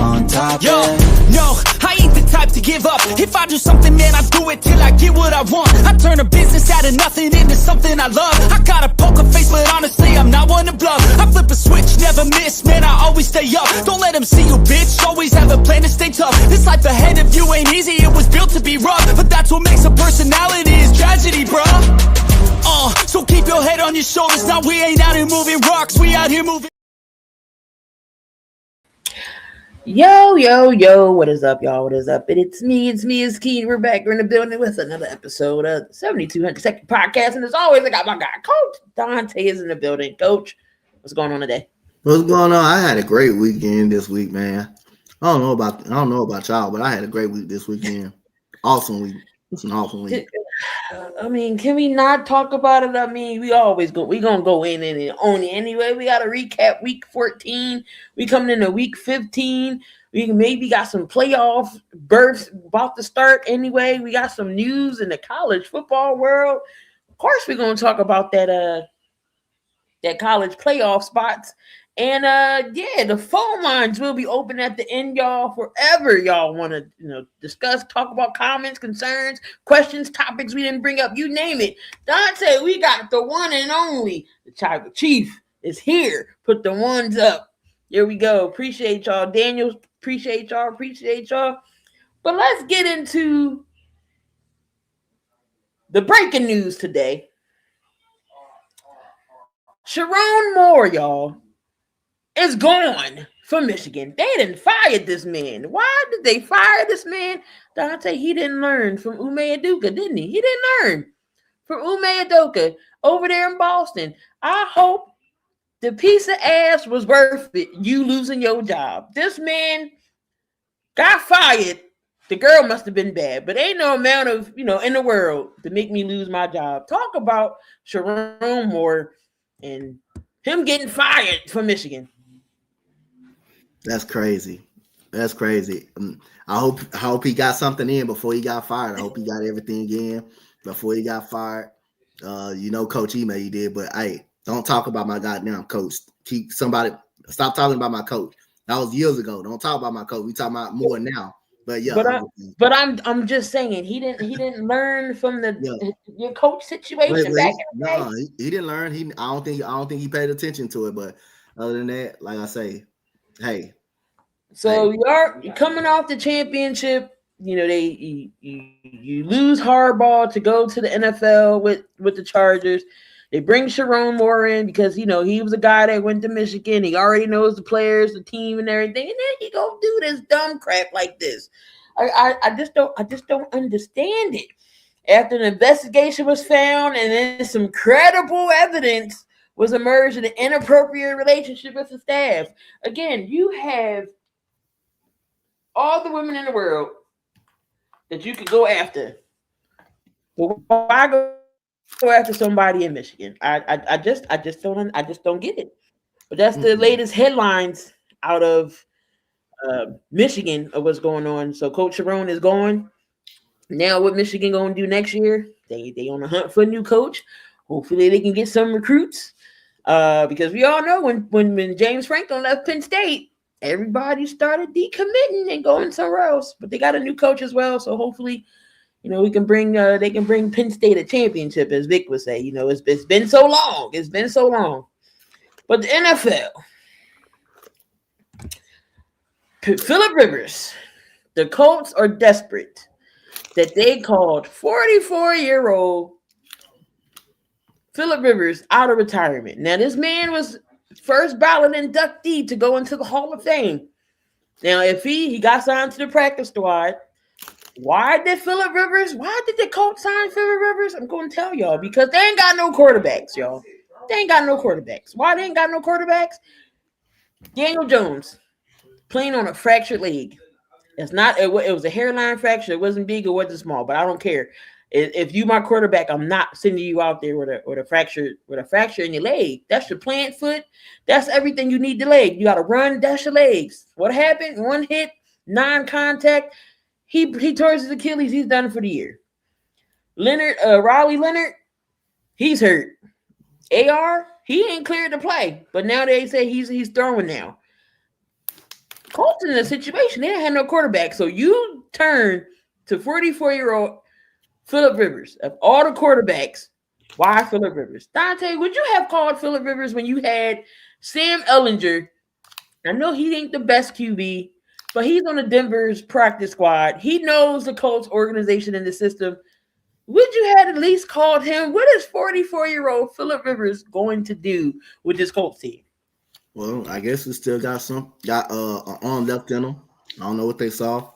on top. Yo, no, I ain't the type to give up. If I do something, man, I do it till I get what I want. I turn a business out of nothing into something I love. I got a poker face, but honestly, I'm not one to bluff. I flip a switch, never miss, man, I always stay up. Don't let them see you, bitch, always have a plan to stay tough. This life ahead of you ain't easy, it was built to be rough. But that's what makes a personality, is tragedy, bruh. So keep your head on your shoulders. Now we ain't out here moving rocks, we out here moving. Yo, what is up, y'all? What is up? It's me, it's Key. We're back. We're in the building with another episode of the 7200 Second Podcast. And as always, I got my guy, Coach Donte, is in the building. Coach, what's going on today? What's going on? I had a great weekend this week, man. I don't know about y'all, but I had a great week this weekend. Awesome week. It's an awesome week. I mean, can we not talk about it? I mean, we gonna go in and on it anyway. We gotta recap week 14. We coming into week 15. We maybe got some playoff berths about to start anyway. We got some news in the college football world. Of course, we're gonna talk about that college playoff spots. And the phone lines will be open at the end, y'all, forever y'all want to discuss, talk about comments, concerns, questions, topics we didn't bring up, you name it. Donte, we got the one and only, the Tribal Chief is here. Put the ones up. Here we go. Appreciate y'all. Daniel, appreciate y'all. But let's get into the breaking news today. Sherrone Moore, y'all, is gone from Michigan. They didn't fire this man. Why did they fire this man? Donte, he didn't learn from Ume Aduka, didn't he? He didn't learn from Ume Aduka over there in Boston. I hope the piece of ass was worth it, you losing your job. This man got fired. The girl must have been bad, but ain't no amount of, in the world to make me lose my job. Talk about Sherrone Moore and him getting fired from Michigan. That's crazy. I hope he got something in before he got fired. I hope he got everything in before he got fired. Coach Ime, he did, but hey, don't talk about my goddamn coach. Stop talking about my coach. That was years ago. Don't talk about my coach. We talking about more now. But yeah, but I'm just saying he didn't learn from your coach situation back in the day. No, he didn't learn. I don't think he paid attention to it. But other than that, like I say, hey. So you're coming off the championship. You lose Harbaugh to go to the NFL with the Chargers. They bring Sherrone Moore in because he was a guy that went to Michigan. He already knows the players, the team, and everything. And then he go do this dumb crap like this. I just don't understand it. After an investigation was found and then some credible evidence was emerged in an inappropriate relationship with the staff. Again, you have all the women in the world that you could go after. But why go after somebody in Michigan? I just don't get it. But that's the latest headlines out of Michigan of what's going on. So Coach Sherrone is gone. Now what Michigan gonna do next year? They on the hunt for a new coach. Hopefully they can get some recruits. Because we all know when James Franklin left Penn State, everybody started decommitting and going somewhere else. But they got a new coach as well, so hopefully, we can bring they can bring Penn State a championship, as Vic would say. It's been so long. It's been so long. But the NFL, Phillip Rivers, the Colts are desperate that they called 44-year-old Phillip Rivers out of retirement. Now, this man was first ballot inductee to go into the Hall of Fame. Now, if he got signed to the practice squad, why did the Colts sign Phillip Rivers? I'm going to tell y'all, because they ain't got no quarterbacks, y'all. They ain't got no quarterbacks. Why they ain't got no quarterbacks? Daniel Jones playing on a fractured leg. It was a hairline fracture. It wasn't big, it wasn't small, but I don't care. If you my quarterback, I'm not sending you out there with a fracture in your leg. That's your plant foot. That's everything you need the leg. You got to run, dash your legs. What happened? One hit, non-contact. He tore his Achilles. He's done for the year. Riley Leonard, he's hurt. AR, he ain't cleared to play, but now they say he's throwing now. Colts in a situation, they didn't have no quarterback. So you turn to 44-year-old Phillip Rivers. Of all the quarterbacks, why Phillip Rivers? Dante, would you have called Phillip Rivers when you had Sam Ellinger? I know he ain't the best QB, but he's on the Denver's practice squad. He knows the Colts organization and the system. Would you have at least called him? What is 44-year-old Phillip Rivers going to do with this Colts team? Well, I guess we still got an arm left in them. I don't know what they saw,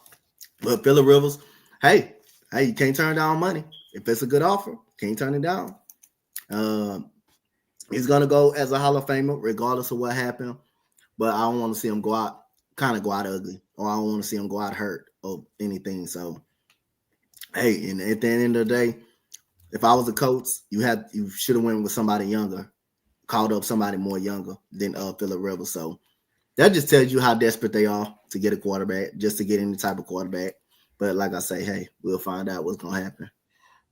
but Phillip Rivers, hey, you can't turn down money if it's a good offer. Can't turn it down. He's gonna go as a Hall of Famer regardless of what happened, but I don't want to see him go out ugly, or I don't want to see him go out hurt or anything. So, hey, and at the end of the day, if I was a coach, you should have went with somebody younger. Called up somebody more younger than Phillip Rivers. So that just tells you how desperate they are to get a quarterback, just to get any type of quarterback. But like I say, hey, we'll find out what's going to happen.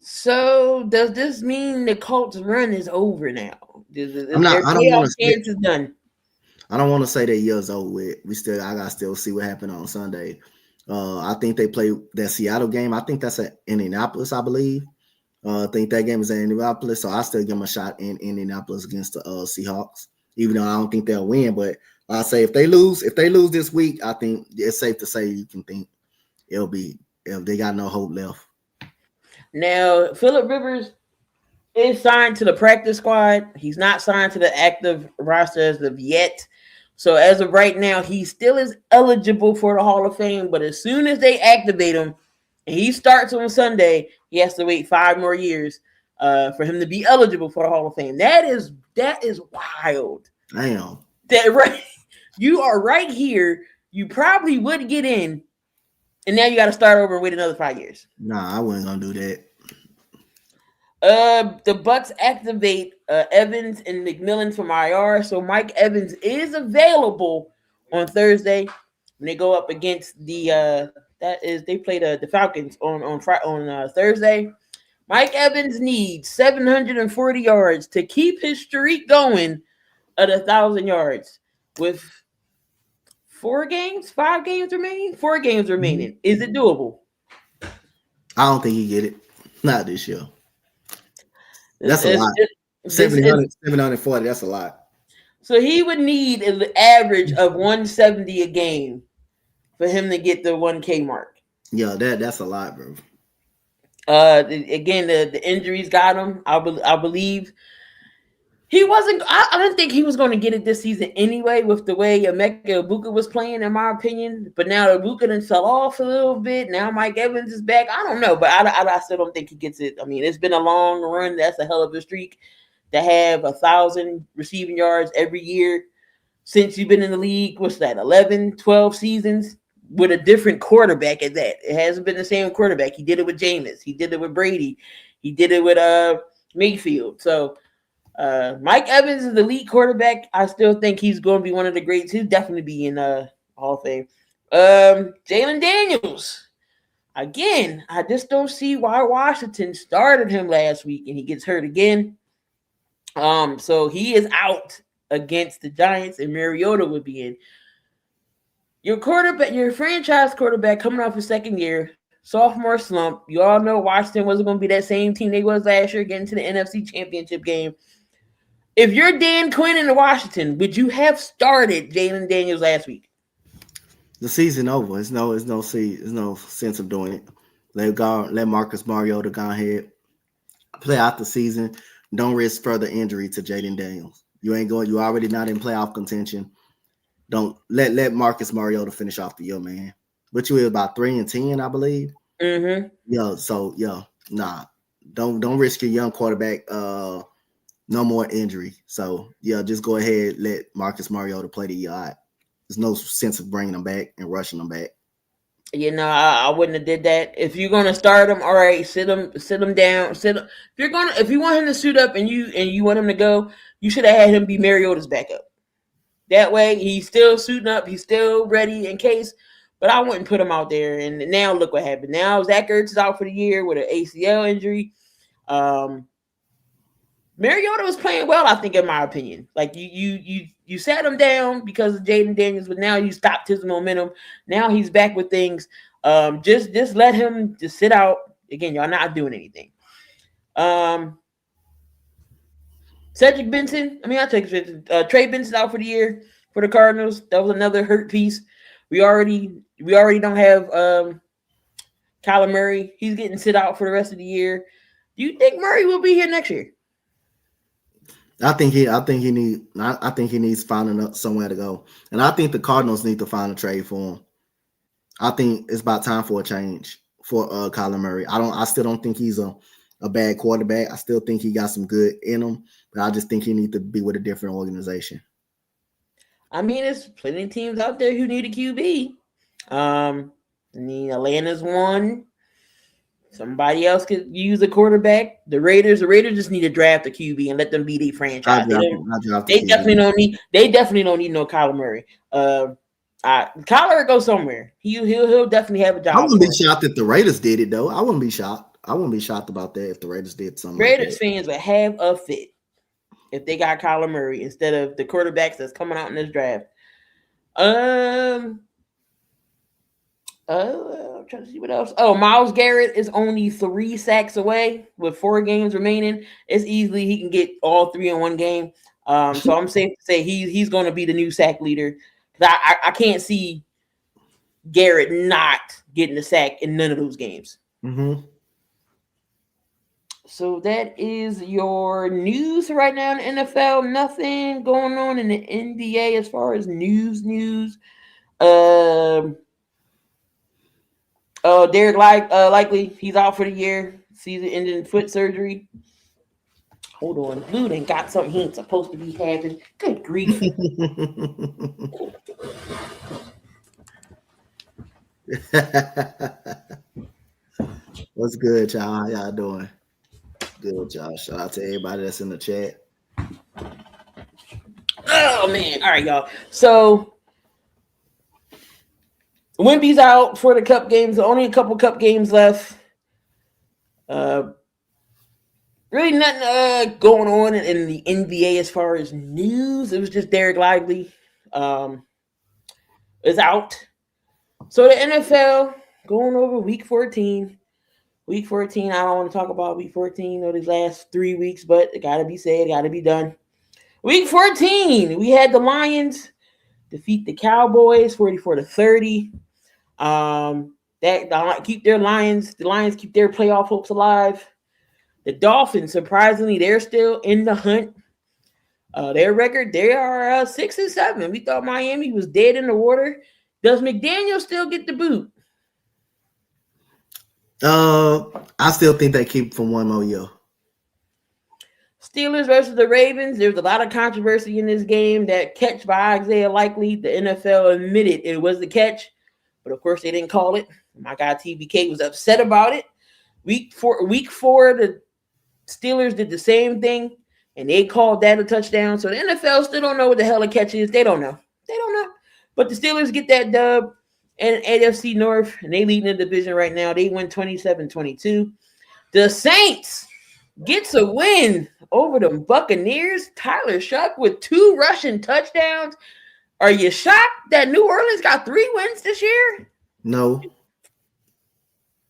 So does this mean the Colts run is over now? I don't want to say that year's over with. I got to still see what happened on Sunday. I think they play that Seattle game. I think that's at Indianapolis, I believe. I think that game is in Indianapolis, so I still give them a shot in Indianapolis against the Seahawks, even though I don't think they'll win. But I say if they lose this week, I think it's safe to say you can think they got no hope left. Now, Phillip Rivers is signed to the practice squad. He's not signed to the active roster as of yet. So as of right now, he still is eligible for the Hall of Fame. But as soon as they activate him, and he starts on Sunday, he has to wait 5 more years for him to be eligible for the Hall of Fame. That is wild. Damn. That right, you are right here. You probably would get in, and now you got to start over and wait another 5 years. Nah, I wasn't gonna do that. The Bucs activate Evans and McMillan from IR, so Mike Evans is available on Thursday when they go up against the. They play the Falcons on Thursday. Mike Evans needs 740 yards to keep his streak going at 1,000 yards with 5 games remaining. Is it doable? I don't think he get it. Not this year. That's a lot. 740. That's a lot. So he would need an average of 170 a game for him to get the 1K mark. Yeah, that's a lot, bro. Again, the injuries got him. I believe he wasn't. I didn't think he was going to get it this season anyway, with the way Emeka Egbuka was playing, in my opinion. But now Egbuka then fell off a little bit. Now Mike Evans is back. I don't know, but I still don't think he gets it. I mean, it's been a long run. That's a hell of a streak to have 1,000 receiving yards every year since you've been in the league. What's that? 11, 12 seasons. With a different quarterback at that. It hasn't been the same quarterback. He did it with Jameis. He did it with Brady. He did it with Mayfield. So Mike Evans is the elite quarterback. I still think he's going to be one of the greats. He'll definitely be in Hall of Fame. Jalen Daniels. Again, I just don't see why Washington started him last week and he gets hurt again. So he is out against the Giants, and Mariota would be in. Your quarterback, your franchise quarterback coming off his second year, sophomore slump. You all know Washington wasn't going to be that same team they was last year, getting to the NFC Championship game. If you're Dan Quinn in Washington, would you have started Jalen Daniels last week? The season over. There's no sense of doing it. Let Marcus Mariota go ahead, play out the season. Don't risk further injury to Jalen Daniels. You already not in playoff contention. Don't let Marcus Mariota finish off the year, man. But you were about 3-10, I believe. Mm-hmm. Nah. Don't risk your young quarterback. No more injury. So just go ahead, let Marcus Mariota play the year out. There's no sense of bringing him back and rushing him back. I wouldn't have did that. If you're gonna start him, all right, sit him down. If you want him to suit up and you want him to go, you should have had him be Mariota's backup. That way, he's still suiting up. He's still ready in case. But I wouldn't put him out there. And now look what happened. Now Zach Ertz is out for the year with an ACL injury. Mariota was playing well, I think, in my opinion. Like you sat him down because of Jaden Daniels, but now you stopped his momentum. Now he's back with things. Just let him just sit out. Again, y'all not doing anything. Cedric Benson. I mean, I take Trey Benson out for the year for the Cardinals. That was another hurt piece. We already don't have Kyler Murray. He's getting sit out for the rest of the year. Do you think Murray will be here next year? I think he needs finding somewhere to go, and I think the Cardinals need to find a trade for him. I think it's about time for a change for Kyler Murray. I still don't think he's a bad quarterback. I still think he got some good in him, but I just think he needs to be with a different organization. I mean, there's plenty of teams out there who need a QB. I mean, Atlanta's one. Somebody else could use a quarterback. The Raiders just need to draft a QB and let them be the franchise. They definitely don't need no Kyler Murray. Kyler will go somewhere. He'll definitely have a job. I wouldn't be shocked if the Raiders did it though. I wouldn't be shocked about that if the Raiders did something. Raiders fans would have a fit if they got Kyler Murray instead of the quarterbacks that's coming out in this draft. I'm trying to see what else. Oh, Myles Garrett is only 3 sacks away with 4 games remaining. It's easily he can get all 3 in one game. So I'm safe to say he's going to be the new sack leader. I can't see Garrett not getting a sack in none of those games. Mm-hmm. So that is your news right now in the NFL. Nothing going on in the NBA as far as news. Derek Likely, he's out for the year. Season-ending foot surgery. Hold on. Blue done got something he ain't supposed to be having. Good grief. What's good, y'all? How y'all doing? Good, y'all. Shout out to everybody that's in the chat. Oh, man. All right, y'all. So, Wemby's out for the Cup games. Only a couple Cup games left. Really nothing going on in the NBA as far as news. It was just Derek Lively is out. So the NFL going over week 14. Week 14, I don't want to talk about week 14 or these last 3 weeks, but it got to be said, got to be done. Week 14, we had the Lions defeat the Cowboys 44-30. That keep their Lions. The Lions keep their playoff hopes alive. The Dolphins, surprisingly, they're still in the hunt. Their record, they are 6-7. We thought Miami was dead in the water. Does McDaniel still get the boot? I still think they keep for one more year. Steelers versus the Ravens. There's a lot of controversy in this game. That catch by Isaiah Likely, the NFL admitted it was the catch, but of course they didn't call it. My guy TBK was upset about it. Week four, the Steelers did the same thing, and they called that a touchdown. So the NFL still don't know what the hell a catch is. They don't know. But the Steelers get that dub and AFC North, and they lead in the division right now. They win 27-22. The Saints gets a win over the Buccaneers. Tyler Shuck with 2 rushing touchdowns. Are you shocked that New Orleans got 3 wins this year? No.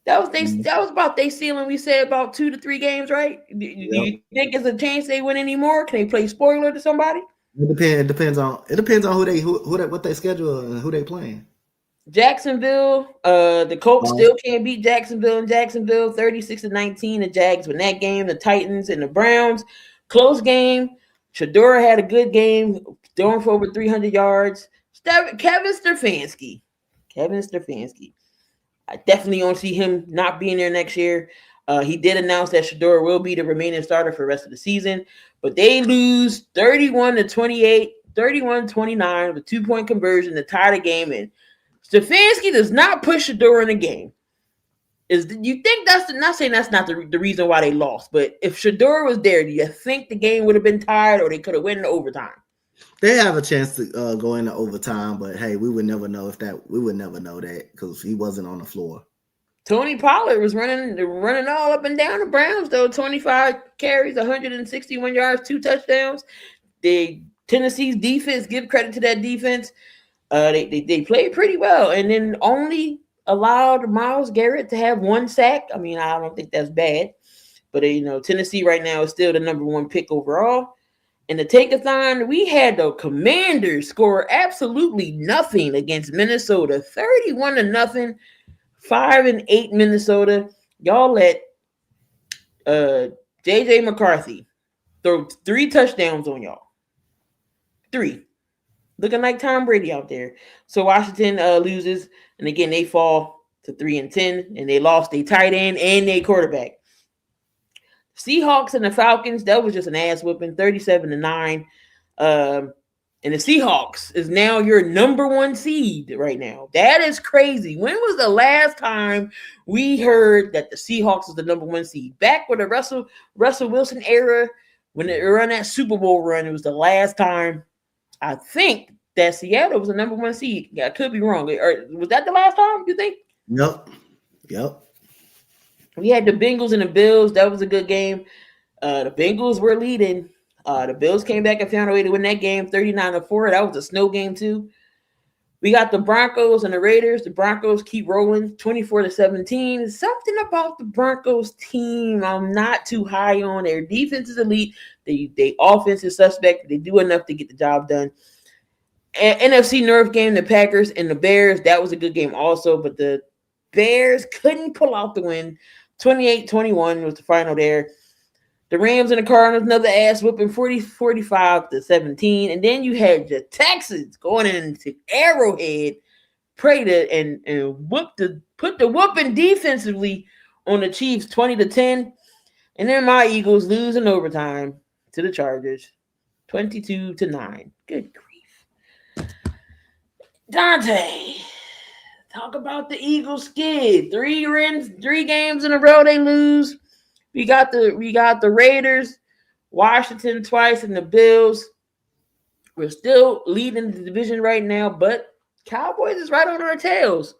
That was about their ceiling. We said about 2 to 3 games, right? Do you think there's a chance they win anymore? Can they play spoiler to somebody? It depends on what they schedule and who they playing. Jacksonville, the Colts still can't beat Jacksonville in Jacksonville, 36-19. The Jags win that game. The Titans and the Browns, close game. Shador had a good game, throwing for over 300 yards. Kevin Stefanski. I definitely don't see him not being there next year. He did announce that Shador will be the remaining starter for the rest of the season, but they lose 31-28, 31-29 with 2-point conversion to tie the game. And Stefanski does not push Shador in the game. You think not saying that's not the reason why they lost, but if Shador was there, do you think the game would have been tied or they could have went into overtime? They have a chance to go into overtime, but hey, we would never know that because he wasn't on the floor. Tony Pollard was running all up and down the Browns, though. 25 carries, 161 yards, 2 touchdowns. Tennessee's defense, give credit to that defense. They played pretty well, and then only allowed Myles Garrett to have 1 sack. I mean, I don't think that's bad, but Tennessee right now is still the number 1 pick overall. In the take-a-thon, we had the Commanders score absolutely nothing against Minnesota, 31-0, 5-8 Minnesota. Y'all let J.J. McCarthy throw 3 touchdowns on y'all. 3. Looking like Tom Brady out there. So Washington loses, and again, they fall to 3-10, and they lost their tight end and their quarterback. Seahawks and the Falcons, that was just an ass whipping, 37-9. And the Seahawks is now your number 1 seed right now. That is crazy. When was the last time we heard that the Seahawks was the number 1 seed? Back with the Russell Wilson era, when they run that Super Bowl run, it was the last time I think that Seattle was the number 1 seed. Yeah, I could be wrong. Or was that the last time, you think? Yep. We had the Bengals and the Bills. That was a good game. The Bengals were leading. The Bills came back and found a way to win that game, 39-4. That was a snow game, too. We got the Broncos and the Raiders. The Broncos keep rolling, 24-17. Something about the Broncos team I'm not too high on. Their defense is elite. They offense is suspect. They do enough to get the job done. NFC North game, the Packers and the Bears. That was a good game also, but the Bears couldn't pull out the win. 28-21 was the final there. The Rams and the Cardinals, another ass whooping, 45-17. And then you had the Texans going into Arrowhead, put the whooping defensively on the Chiefs, 20-10. And then my Eagles lose in overtime to the Chargers, 22-9. Good grief. Donte, talk about the Eagles skid. 3 games in a row they lose. We got the Raiders, Washington twice, and the Bills. We're still leading the division right now, but Cowboys is right on our tails.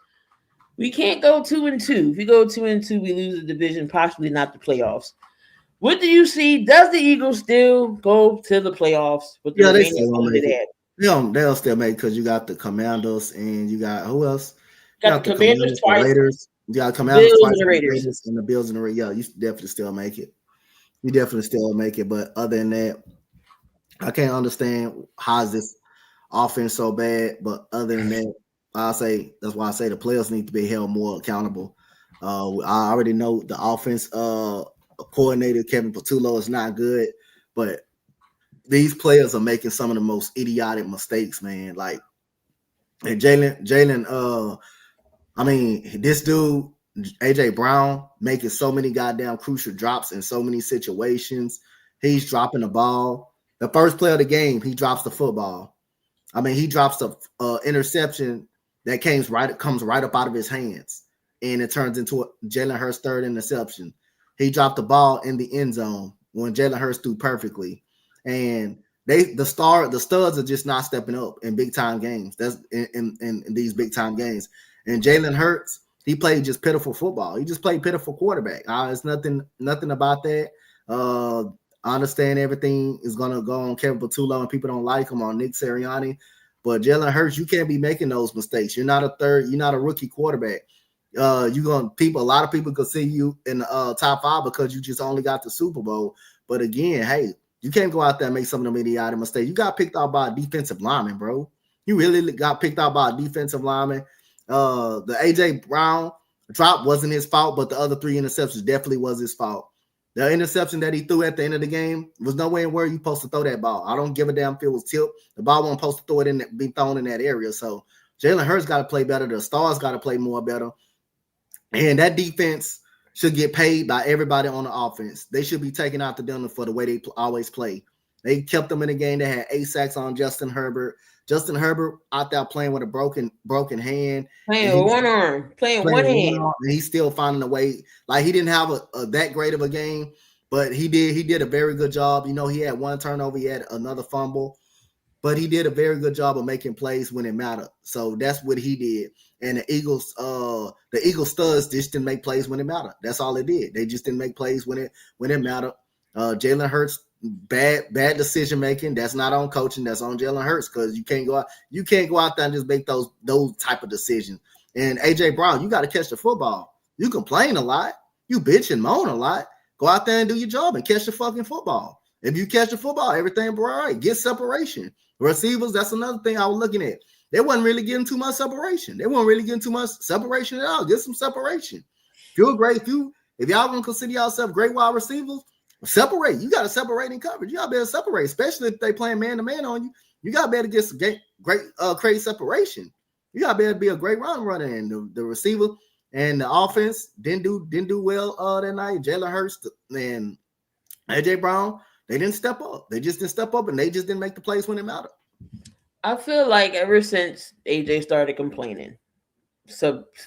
We can't go 2-2. If we go 2-2, we lose the division, possibly not the playoffs. What do you see? Does the Eagles still go to the playoffs with the remaining team they have? They'll still make, because you got the Commanders and you got who else? Got the Commanders twice. The Raiders. You got the Commanders twice, the Raiders and the Bills and the Raiders. Yeah, you definitely still make it. But other than that, I can't understand how is this offense so bad. But other than that, that's why I say the players need to be held more accountable. I already know the offense coordinator Kevin Patullo is not good, but these players are making some of the most idiotic mistakes, man. Like, and Jalen, I mean, this dude, AJ Brown, making so many goddamn crucial drops in so many situations. He's dropping the ball. The first play of the game, he drops the football. I mean, he drops the interception that comes right up out of his hands, and it turns into a Jalen Hurts' 3rd interception. He dropped the ball in the end zone when Jalen Hurts threw perfectly, and the studs are just not stepping up in big time games. That's in these big time games. And Jalen Hurts, he played just pitiful football. He just played pitiful quarterback. It's nothing about that. I understand everything is going to go on Kevin Patullo and people don't like him, on Nick Sirianni. But Jalen Hurts, you can't be making those mistakes. You're not a rookie quarterback. A lot of people could see you in the top 5 because you just only got the Super Bowl. But again, hey, you can't go out there and make some of them idiotic mistakes. You got picked out by a defensive lineman, bro. You really got picked out by a defensive lineman. The AJ Brown drop wasn't his fault, but the other 3 interceptions definitely was his fault. The interception that he threw at the end of the game was nowhere where you're supposed to throw that ball. I don't give a damn if it was tipped. The ball wasn't supposed to be thrown in that area. So Jalen Hurts got to play better. The stars got to play more better. And that defense should get paid by everybody on the offense. They should be taken out to dinner for the way they always play. They kept them in the game. They had 8 sacks on Justin Herbert. Justin Herbert out there playing with a broken hand. Playing with one arm. Playing one hand. And he's still finding a way. Like, he didn't have a that great of a game, but he did a very good job. You know, he had 1 turnover. He had another fumble. but he did a very good job of making plays when it mattered. So that's what he did. And the Eagles studs just didn't make plays when it mattered. That's all they did. They just didn't make plays when it mattered. Jalen Hurts, bad decision making. That's not on coaching. That's on Jalen Hurts, because you can't go out there and just make those type of decisions. And AJ Brown, you got to catch the football. You complain a lot. You bitch and moan a lot. Go out there and do your job and catch the fucking football. If you catch the football, everything all right. Get separation. Receivers, that's another thing I was looking at. They wasn't really getting too much separation. They weren't really getting too much separation at all. Get some separation. Feel great. If y'all gonna consider yourself great wide receivers, separate. You got to separate in coverage. You got to be able to separate, especially if they playing man-to-man on you. You got to be able to get some great crazy separation. You got to be able to be a great runner. And the receiver and the offense didn't do well that night. Jalen Hurts and AJ Brown, they didn't step up. They just didn't step up, and they just didn't make the plays when it mattered. I feel like ever since AJ started complaining,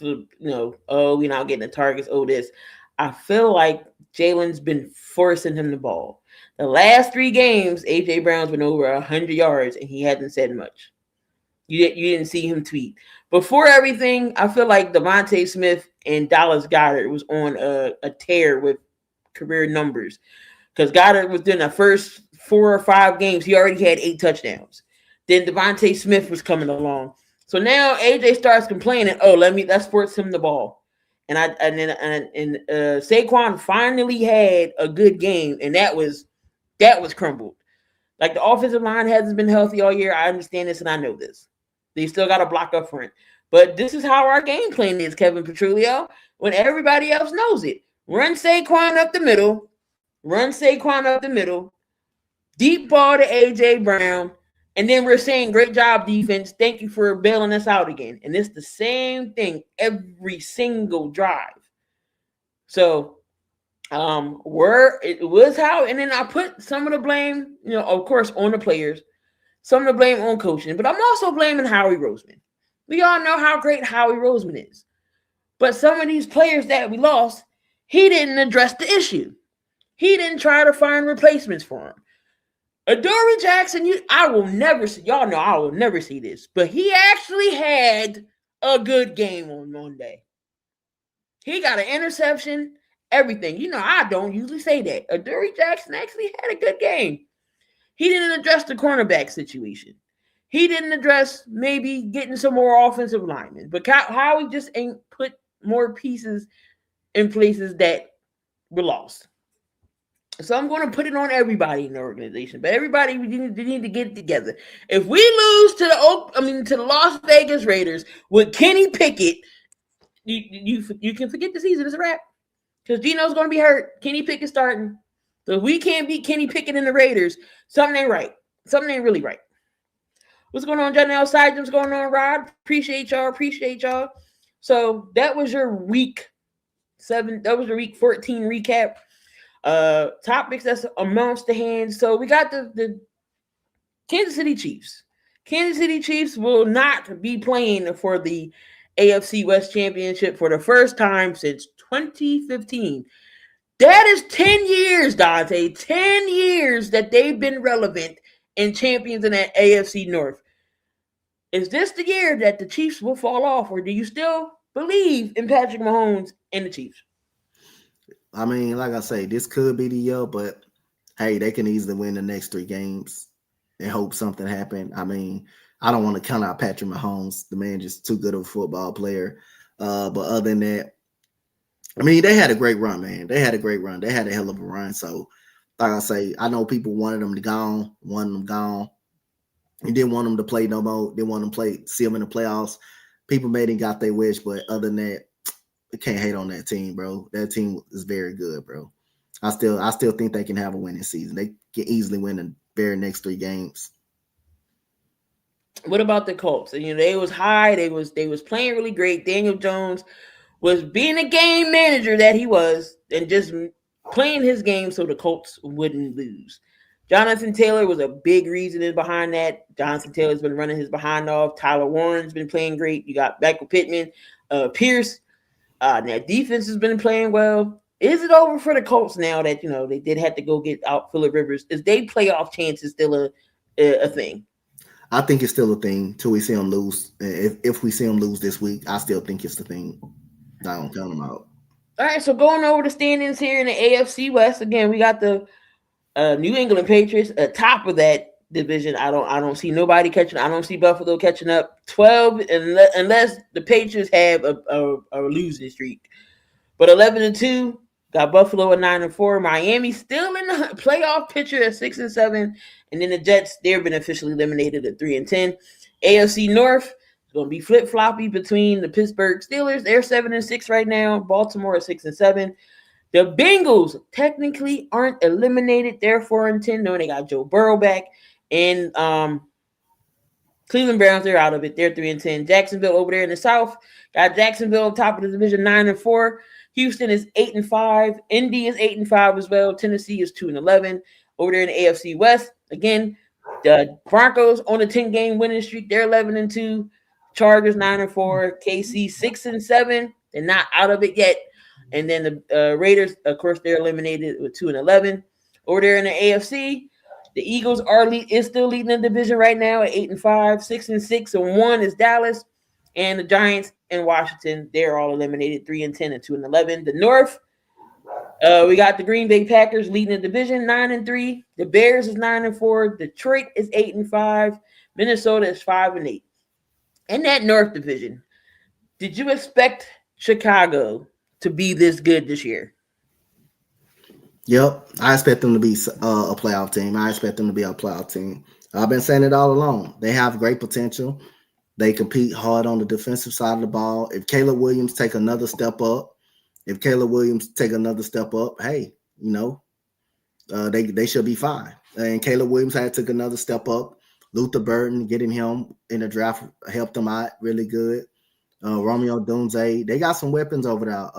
we're not getting the targets, this. I feel like Jalen's been forcing him the ball. The last 3 games, AJ Brown's been over 100 yards, and he hasn't said much. You didn't see him tweet. Before everything, I feel like Devontae Smith and Dallas Goedert was on a tear with career numbers, because Goddard was in the first 4 or 5 games, he already had 8 touchdowns. Then Devontae Smith was coming along. So now AJ starts complaining, let's force him the ball. And Saquon finally had a good game, and that was crumbled. Like, the offensive line hasn't been healthy all year. I understand this, and I know this. They still got to block up front. But this is how our game plan is, Kevin Petrulio, when everybody else knows it. Run Saquon up the middle. Deep ball to AJ Brown. And then we're saying, great job, defense. Thank you for bailing us out again. And it's the same thing every single drive. So, where it was how, and then I put some of the blame, of course, on the players, some of the blame on coaching, but I'm also blaming Howie Roseman. We all know how great Howie Roseman is. But some of these players that we lost, he didn't address the issue. He didn't try to find replacements for him. Adoree Jackson, I will never see this, but he actually had a good game on Monday. He got an interception, everything. I don't usually say that. Adoree Jackson actually had a good game. He didn't address the cornerback situation. He didn't address maybe getting some more offensive linemen. But Howie just ain't put more pieces in places that were lost. So I'm going to put it on everybody in the organization. But everybody, we need to get it together. If we lose to the Las Vegas Raiders with Kenny Pickett, you can forget the season. It's a wrap. Because Gino's going to be hurt. Kenny Pickett's starting. So if we can't beat Kenny Pickett and the Raiders, something ain't right. Something ain't really right. What's going on, Janelle Side? What's going on, Rod? Appreciate y'all. So that was your week 7. That was your week 14 recap. Topics that's amongst the hands. So we got the Kansas City Chiefs. Kansas City Chiefs will not be playing for the AFC West Championship for the first time since 2015. That is 10 years, Donte. 10 years that they've been relevant and champions in that AFC North. Is this the year that the Chiefs will fall off, or do you still believe in Patrick Mahomes and the Chiefs? I mean, like I say, this could be the year, but hey, they can easily win the next 3 games and hope something happen. I mean, I don't want to count out Patrick Mahomes. The man just too good of a football player. But other than that, I mean, they had a great run, man. They had a hell of a run. So, like I say, I know people wanted them gone. You didn't want them to play no more. Didn't want them to see them in the playoffs. People made it, got their wish, but other than that, I can't hate on that team, bro. That team is very good, bro. I still think they can have a winning season. They can easily win the very next 3 games. What about the Colts? They was high. They was playing really great. Daniel Jones was being a game manager that he was and just playing his game so the Colts wouldn't lose. Jonathan Taylor was a big reason behind that. Jonathan Taylor's been running his behind off. Tyler Warren's been playing great. You got Michael Pittman, Pierce. That defense has been playing well. Is it over for the Colts now that they did have to go get out Phillip Rivers? Is their playoff chances still a thing? I think it's still a thing till we see them lose. If we see them lose this week, I still think it's the thing. Not gonna count them out. All right, so going over the standings here in the AFC West again, we got the New England Patriots atop of that division. I don't see nobody catching. I don't see Buffalo catching up 12 unless the Patriots have a losing streak. But 11-2 got Buffalo at 9-4. Miami still in the playoff picture at 6-7, and then the Jets, they've been officially eliminated at 3-10. AFC North is going to be flip floppy between the Pittsburgh Steelers. They're 7-6 right now. Baltimore at 6-7. The Bengals technically aren't eliminated. They're 4-10. No, they got Joe Burrow back. And Cleveland Browns, they're out of it. They're 3-10. Jacksonville over there in the South got Jacksonville on top of the division, 9-4. Houston is 8-5. Indy is 8-5 as well. Tennessee is 2-11. Over there in the AFC West, again, the Broncos on a 10-game winning streak. They're 11-2. Chargers 9-4. KC 6-7. They're not out of it yet. And then the Raiders, of course, they're eliminated with 2-11. Over there in the AFC, the Eagles is still leading the division right now at 8-5. 6-6 and 1 is Dallas, and the Giants and Washington, they're all eliminated 3-10 and 2-11. The North, we got the Green Bay Packers leading the division 9-3. The Bears is 9-4. Detroit is 8-5. Minnesota is 5-8. In that North division, did you expect Chicago to be this good this year? Yep, I expect them to be a playoff team. I expect them to be a playoff team. I've been saying it all along. They have great potential. They compete hard on the defensive side of the ball. If Caleb Williams take another step up, hey, you know, they should be fine. And Caleb Williams took another step up. Luther Burden, getting him in the draft helped them out really good. Romeo Dunze, they got some weapons over there.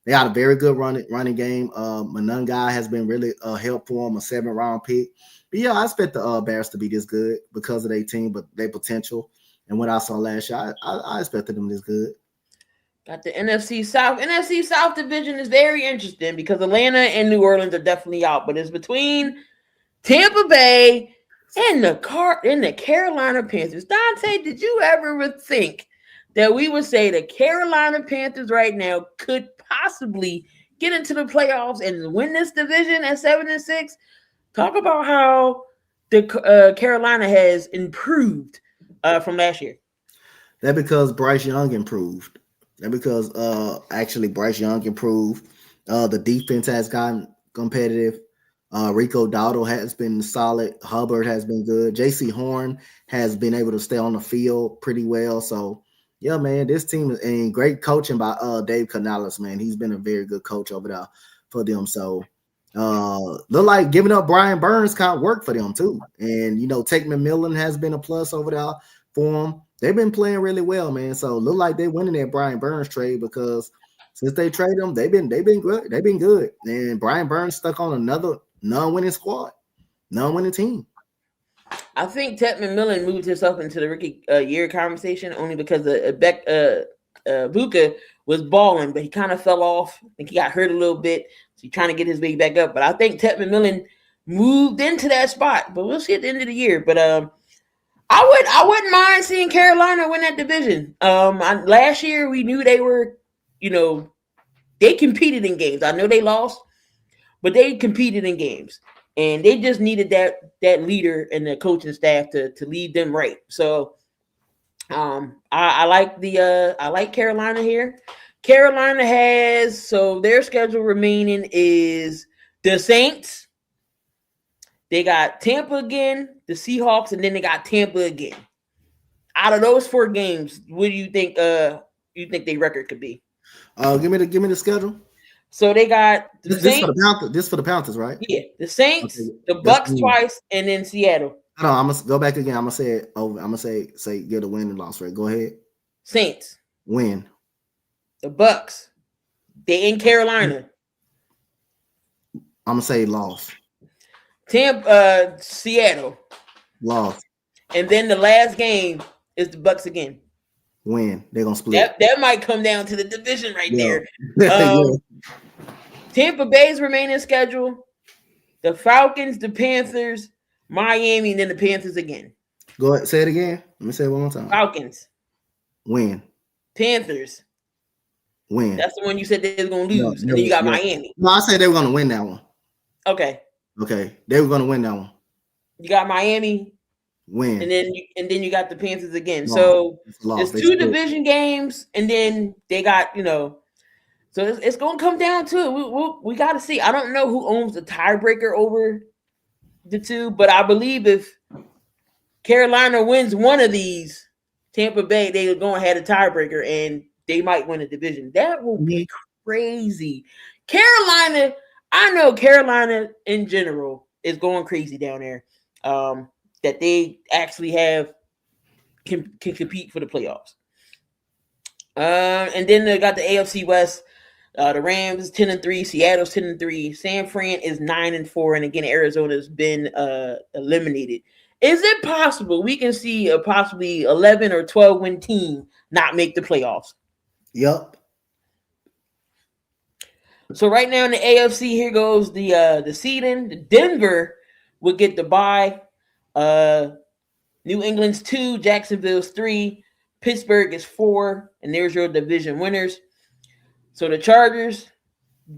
They got a very good running game. Monungai has been really helpful for them, a 7th-round pick. But yeah, I expect the Bears to be this good because of their team, but their potential. And what I saw last year, I expected them this good. Got the NFC South. NFC South division is very interesting because Atlanta and New Orleans are definitely out, but it's between Tampa Bay and the Carolina Panthers. Donte, did you ever think that we would say the Carolina Panthers right now could possibly get into the playoffs and win this division at 7-6? Talk about how the Carolina has improved from last year. That's because Bryce Young improved. That's because actually Bryce Young improved. The defense has gotten competitive. Rico Dowdle has been solid. Hubbard has been good. J.C. Horn has been able to stay on the field pretty well. So, yeah, man, this team is in great coaching by Dave Canales, man. He's been a very good coach over there for them. So, look like giving up Brian Burns can't work for them too. And, you know, Tate McMillan has been a plus over there for them. They've been playing really well, man. So, look like they're winning that Brian Burns trade because since they traded them, they've been good. They've been good. And Brian Burns stuck on another non-winning squad, non-winning team. I think Tate McMillan moved himself into the rookie year conversation only because Buka was balling, but he kind of fell off. I think he got hurt a little bit, so he's trying to get his way back up. But I think Tate McMillan moved into that spot, but we'll see at the end of the year. But I wouldn't mind seeing Carolina win that division. Last year we knew they were, they competed in games. I know they lost, but they competed in games. And they just needed that leader and the coaching staff to lead them right. So I like Carolina here. Carolina has, so their schedule remaining is the Saints. They got Tampa again, the Seahawks, and then they got Tampa again. Out of those 4 games, what do you think their record could be? Give me the schedule. So they got the Saints. This for the Panthers, right? Yeah, the Saints, the Bucks twice, and then Seattle. No, I'm gonna go back again. I'm gonna say it over. I'm gonna say get a win and loss rate. Go ahead. Saints win. The Bucks. They in Carolina. I'm gonna say loss. Seattle. Loss. And then the last game is the Bucks again. Win. They're gonna split. That might come down to the division right there. Tampa Bay's remaining schedule: the Falcons, the Panthers, Miami, and then the Panthers again. Go ahead. Say it again. Let me say it one more time. Falcons. Win. Panthers. Win. That's the one you said they was gonna No, lose, and then you got no. Miami. No, I said they were gonna win that one. Okay. Okay, they were gonna win that one. You got Miami. Win. And then you got the Panthers again. No, So it's two division games, and then they got, you know, so it's going to come down to it. We got to see. I don't know who owns the tiebreaker over the two, but I believe if Carolina wins one of these, Tampa Bay, they're going to have a tiebreaker, and they might win a division. That will be crazy. Carolina, I know Carolina in general is going crazy down there. That they actually can compete for the playoffs. And then they got the AFC West. The Rams 10-3, Seattle's 10-3, San Fran is 9-4, and again Arizona's been eliminated. Is it possible we can see a possibly 11 or 12 win team not make the playoffs? Yep. So right now in the AFC, here goes the seeding. The Denver would get the bye. New England's 2, Jacksonville's 3, Pittsburgh is 4, and there's your division winners. So the Chargers,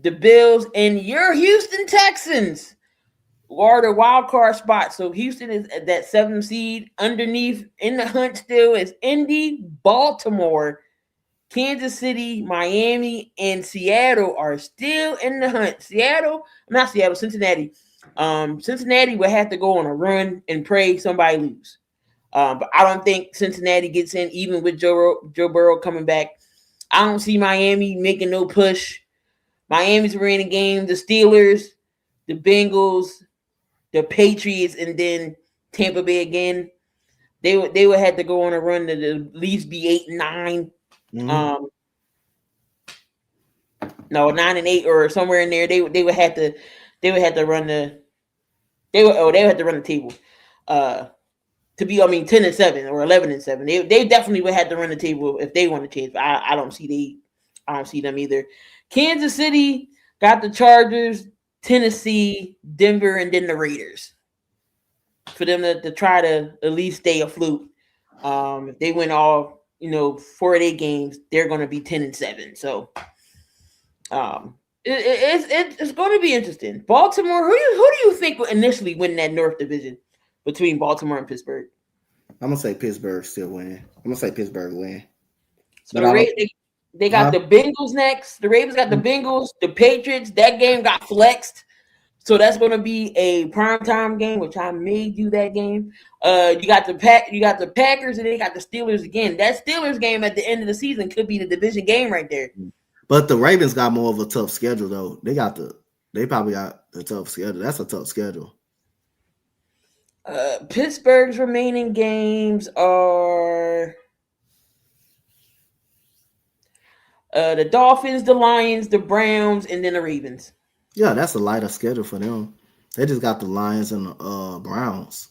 the Bills, and your Houston Texans are the wild card spot. So Houston is at that 7th seed. Underneath in the hunt still is Indy, Baltimore, Kansas City, Miami, and Seattle are still in the hunt. Cincinnati. Cincinnati would have to go on a run and pray somebody lose. But I don't think Cincinnati gets in, even with Joe Burrow coming back. I don't see Miami making no push. Miami's winning the game. The Steelers, the Bengals, the Patriots, and then Tampa Bay again. They would have to go on a run to at least be 8-9. Mm-hmm. 9-8 or somewhere in there. They would have to run the table. To be 10-7 or 11-7. They definitely would have to run the table if they want to change. But I don't see them either. Kansas City got the Chargers, Tennessee, Denver, and then the Raiders. For them to try to at least stay afloat. If they win all 4 of their games, they're going to be 10-7. So it's going to be interesting. Baltimore, who do you think will initially win that North Division between Baltimore and Pittsburgh? I'm gonna say Pittsburgh still win. I'm gonna say Pittsburgh win. So they got the Bengals next. The Ravens got the Bengals. The Patriots. That game got flexed, so that's going to be a primetime game, which I may do that game. You got the Packers, and then you got the Steelers again. That Steelers game at the end of the season could be the division game right there. But the Ravens got more of a tough schedule though. They probably got the tough schedule. That's a tough schedule. Pittsburgh's remaining games are the Dolphins, the Lions, the Browns, and then the Ravens. Yeah, that's a lighter schedule for them. They just got the Lions and the Browns.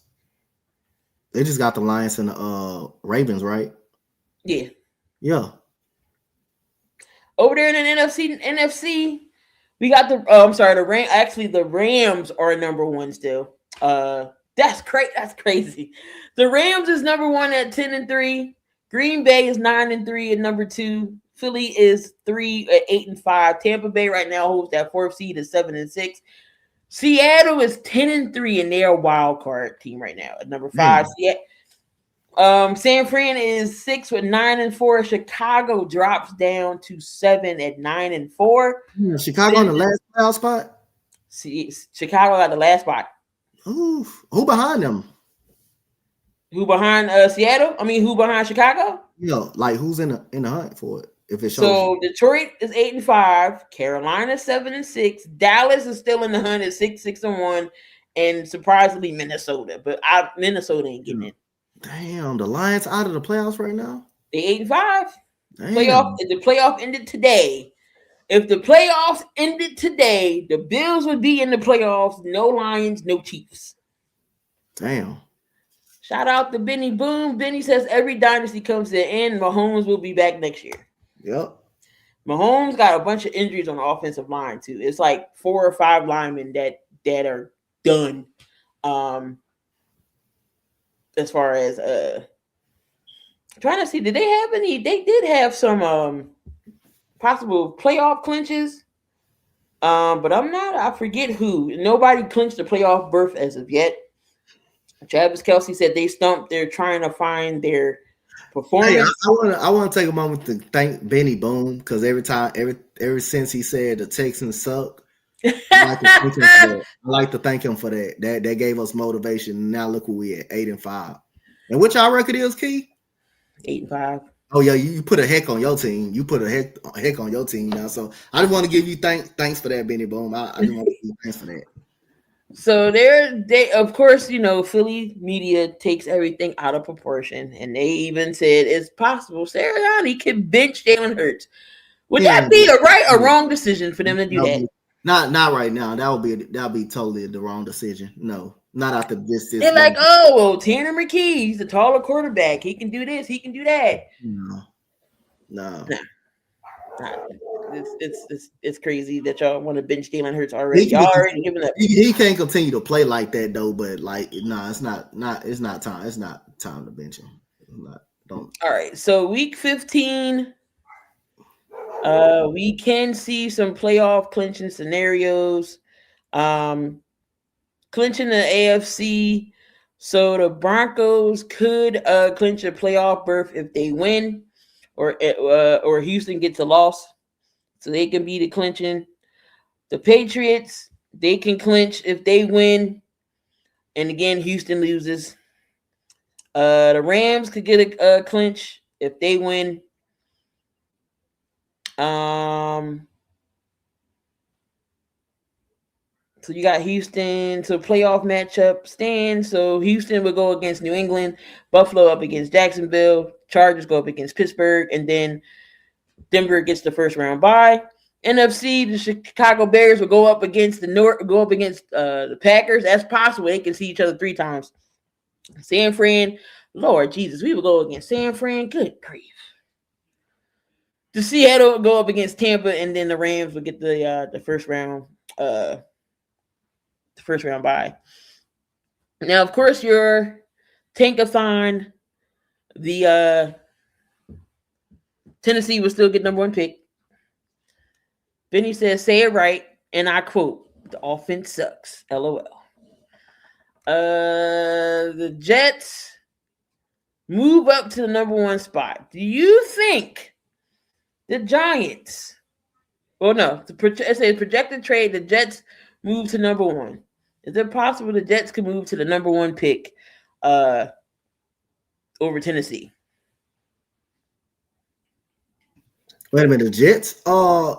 They just got the Lions and the Ravens, right? Yeah. Yeah. Over there in the NFC, we got the Rams. Actually, the Rams are number 1 still. That's crazy. The Rams is number 1 at 10-3. Green Bay is 9-3 at number 2. Philly is 3 at 8-5. Tampa Bay right now holds that 4th seed at 7-6. Seattle is 10-3, and they're a wild card team right now at number 5. San Fran is 6 with 9-4. Chicago drops down to 7 at 9-4. Chicago on the last playoff spot. Chicago got the last spot. Ooh, who behind them? Who behind Seattle? Who behind Chicago? Like who's in the hunt for it? If it shows. So Detroit is 8-5, Carolina 7-6, Dallas is still in the hunt at 6-1, and surprisingly Minnesota. But Minnesota ain't getting in. Damn, the Lions out of the playoffs right now. They 8-5. If the playoff ended today. If the playoffs ended today, the Bills would be in the playoffs. No Lions, no Chiefs. Damn. Shout out to Benny Boom. Benny says every dynasty comes to an end. Mahomes will be back next year. Yep. Mahomes got a bunch of injuries on the offensive line too. It's like 4 or 5 linemen that are done. as far as trying to see, did they have any? They did have some possible playoff clinches. But I forget who. Nobody clinched the playoff berth as of yet. Travis Kelce said they stumped. They're trying to find their performance. Hey, I want to take a moment to thank Benny Boom, because ever since he said the Texans suck, I like to thank him for that. That gave us motivation. Now look where we at, 8-5. And what y'all record is, Key? 8-5. Oh yeah, you put a heck on your team. You put a heck on your team now. So I just want to give you thanks for that, Benny Boom. I just want to give you thanks for that. So they of course, Philly media takes everything out of proportion, and they even said it's possible Sirianni can bench Jalen Hurts. Would that be a right or wrong decision for them to do that? Not right now. That'll be totally the wrong decision. No, not after this. They're like, oh well, Tanner McKee, he's a taller quarterback. He can do this. He can do that. No. It's crazy that y'all want to bench Jalen Hurts already. Y'all already giving up. He can't continue to play like that though. But it's not time. It's not time to bench him. All right. So week 15, we can see some playoff clinching scenarios. Clinching the AFC. So the Broncos could clinch a playoff berth if they win, or Houston gets a loss, so they can be the clinching. The Patriots, they can clinch if they win, and again Houston loses. The Rams could get a clinch if they win. So you got Houston. So playoff matchup stands. So Houston would go against New England, Buffalo up against Jacksonville, Chargers go up against Pittsburgh, and then Denver gets the first round bye. NFC, the Chicago Bears will go up against the Packers. That's possible. They can see each other 3 times. San Fran, Lord Jesus, we will go against San Fran. Good grief. The Seattle will go up against Tampa, and then the Rams will get the first round. The first round bye. Now, of course, your tankathon, the Tennessee will still get number 1 pick. Benny says, say it right, and I quote, the offense sucks. LOL. The Jets move up to the number 1 spot. Do you think the Giants, it says projected trade, the Jets move to number 1. Is it possible the Jets could move to the number 1 pick over Tennessee? Wait a minute, the Jets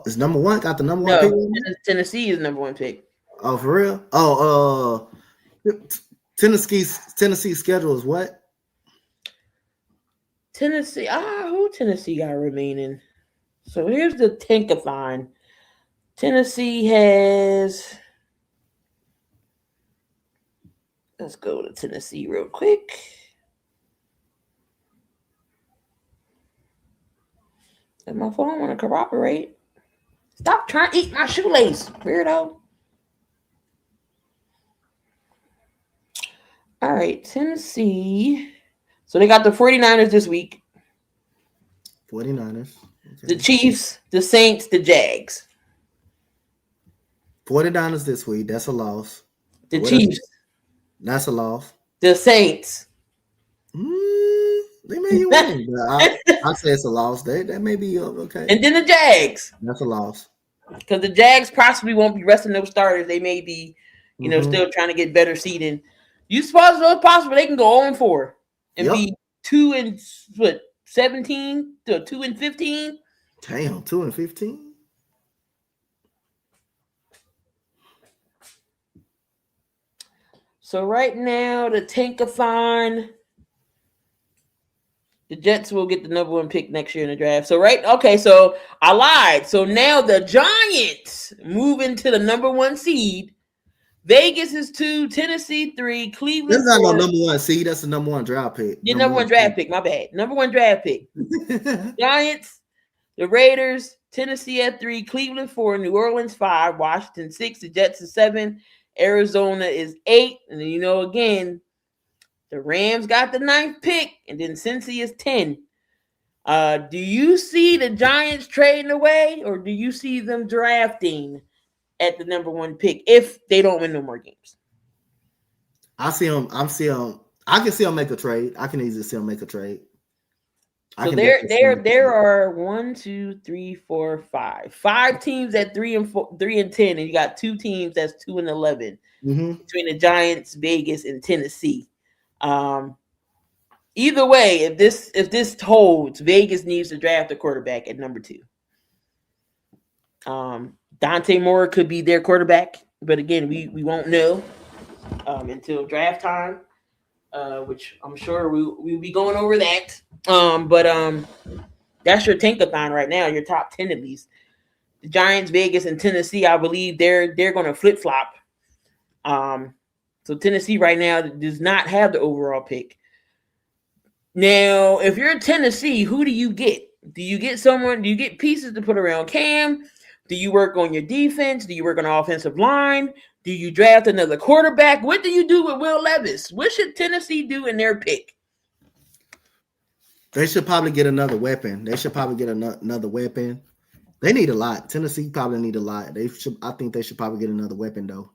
is number 1, got the number 1 pick? Tennessee is number 1 pick. Oh, for real? Oh, Tennessee's schedule is what? Tennessee. Who Tennessee got remaining? So here's the tankathon. Tennessee has. Let's go to Tennessee real quick. And my phone want to corroborate. Stop trying to eat my shoelace, weirdo. All right, Tennessee. So they got the 49ers this week. 49ers. Okay. The Chiefs, the Saints, the Jags. 49ers this week. That's a loss. The Chiefs. That's a loss. The Saints. They may win. I say it's a loss. That may be okay. And then the Jags. That's a loss. Because the Jags possibly won't be resting those starters. They may be, still trying to get better seeding. You suppose it's possible they can go 0-4 and be 2-17 to 2-15? Damn, 2-15. So right now, the tankathon, the Jets will get the number 1 pick next year in the draft. So so I lied. So now the Giants move into the number 1 seed. Vegas is 2, Tennessee 3, Cleveland. That's not no number 1 seed. That's the number 1 draft pick. Your number 1 draft pick. My bad. Number 1 draft pick. Giants, the Raiders, Tennessee at 3, Cleveland 4, New Orleans 5, Washington 6, the Jets is 7, Arizona is 8, and then again, The Rams got the 9th pick, and then Cincy is 10. Do you see the Giants trading away, or do you see them drafting at the number 1 pick if they don't win no more games? I see them. I can see them make a trade. I can easily see them make a trade. So there are 1, 2, 3, 4, 5. 5 teams at 3 and 10, and you got 2 teams that's 2 and 11 between the Giants, Vegas, and Tennessee. Either way, if this holds, Vegas needs to draft a quarterback at number 2. Dante Moore could be their quarterback, but again, we won't know until draft time, which I'm sure we'll be going over that. But that's your tankathon right now, your top 10 at least. The Giants, Vegas, and Tennessee, I believe they're going to flip flop. So Tennessee right now does not have the overall pick. Now, if you're Tennessee, who do you get? Do you get pieces to put around Cam? Do you work on your defense? Do you work on the offensive line? Do you draft another quarterback? What do you do with Will Levis? What should Tennessee do in their pick? They should probably get another weapon. Another weapon. They need a lot. Tennessee probably need a lot. I think they should probably get another weapon, though.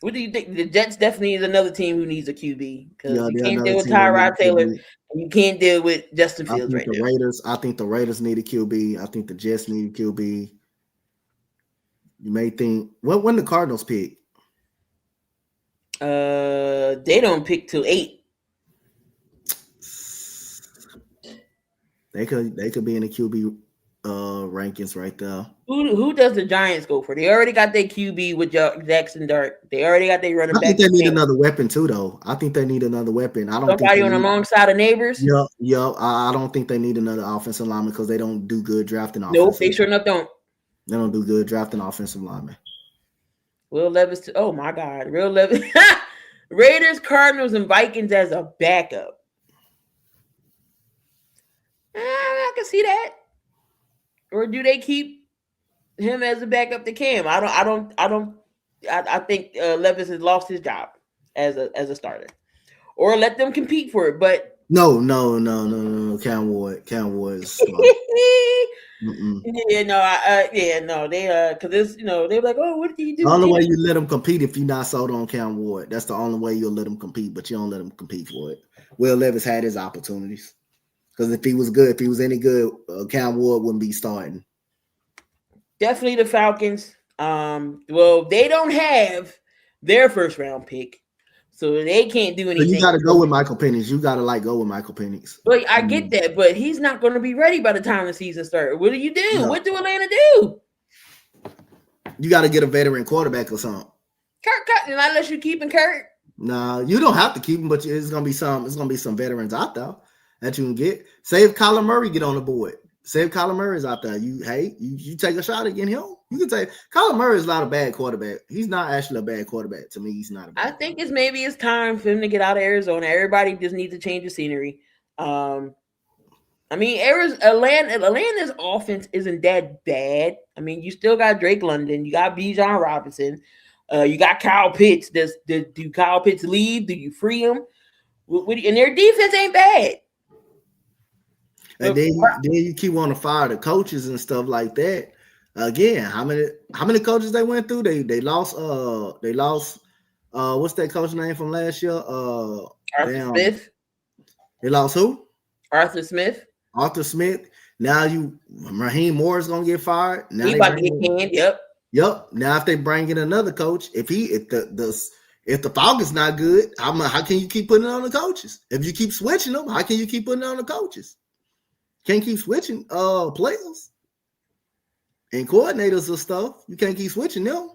What do you think? The Jets definitely is another team who needs a QB because you can't deal with Tyrod Taylor and you can't deal with Justin Fields right now. I think the Raiders need a QB. I think the Jets need a QB. You may think when the Cardinals pick? They don't pick till 8. They could be in the QB rankings right there. Who does the Giants go for? They already got their QB with Jackson Dart. They already got their running back. I think they need another weapon too, though. I think they need another weapon. I don't somebody on alongside of Neighbors. Yeah. I don't think they need another offensive lineman because they don't do good drafting. Nope, they sure enough don't. They don't do good drafting offensive linemen. Will Levis. Oh my God, Will Levis. Raiders, Cardinals, and Vikings as a backup. I can see that. Or do they keep him as a backup to Cam? I think Levis has lost his job as a starter. Or let them compete for it. But no. Cam Ward is They because it's they're like, oh, what do you do? The only way you let them compete if you're not sold on Cam Ward. That's the only way you'll let them compete, but you don't let them compete for it. Will Levis had his opportunities. Because if he was any good, Cam Ward wouldn't be starting. Definitely the Falcons. Well, they don't have their first round pick, so they can't do anything. So you got to go with Michael Penix. You got to go with Michael Penix. But I get that, but he's not going to be ready by the time the season starts. What do you do? No. What do Atlanta do? You got to get a veteran quarterback or something. Kurt, unless you keeping Kurt. No, you don't have to keep him, but it's gonna be some veterans out there that you can get. Say if Kyler Murray get on the board. Say if Kyler Murray is out there. You take a shot against him. You can take Kyler Murray is not a bad quarterback. He's not actually a bad quarterback. To me, he's not a bad I think it's time for him to get out of Arizona. Everybody just needs to change the scenery. Atlanta's offense isn't that bad. I mean, you still got Drake London, you got Bijan Robinson, you got Kyle Pitts. Do Kyle Pitts leave? Do you free him? And their defense ain't bad. And then you keep wanting to fire the coaches and stuff like that. Again, how many coaches they went through? They lost what's that coach name from last year? Arthur Smith. They lost who? Arthur Smith. Now Raheem Moore is gonna get fired. Now he about to get canned. Yep. Now if they bring in another coach, if the Falcons not good, how can you keep putting it on the coaches? If you keep switching them, how can you keep putting it on the coaches? Can't keep switching players and coordinators and stuff. You can't keep switching them.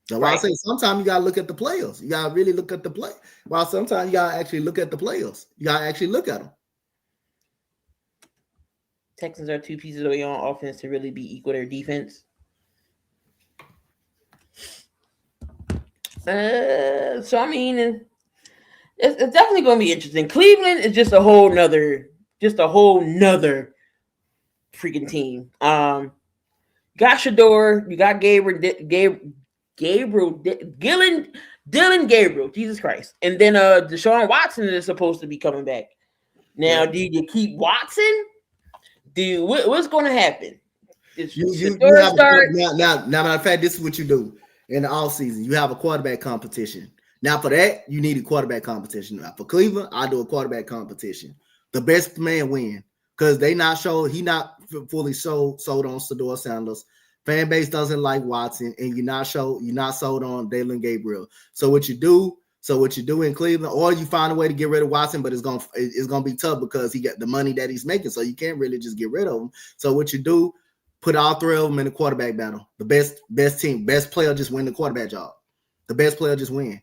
That's why I say sometimes you gotta look at the players. You gotta really look at the play. While sometimes you gotta actually look at the players. You gotta actually look at them. Texans are 2 pieces away on offense to really be equal to their defense. So I mean, it's definitely going to be interesting. Cleveland is just a whole nother freaking team. You got Shador, you got Gabriel Dylan Gabriel, Jesus Christ. And then Deshaun Watson is supposed to be coming back. Now, do you keep Watson? What's going to happen? You have now, matter of fact, this is what you do in the offseason. You have a quarterback competition. Now, for that, you need a quarterback competition. Now, for Cleveland, I do a quarterback competition. The best man win because he not fully sold on Shedeur Sanders. Fan base doesn't like Watson, and you're not sold on Dylan Gabriel. So what you do in Cleveland, or you find a way to get rid of Watson, but it's gonna be tough because he got the money that he's making, so you can't really just get rid of him. So what you do, put all three of them in a quarterback battle. The best team, best player just win the quarterback job. The best player just win.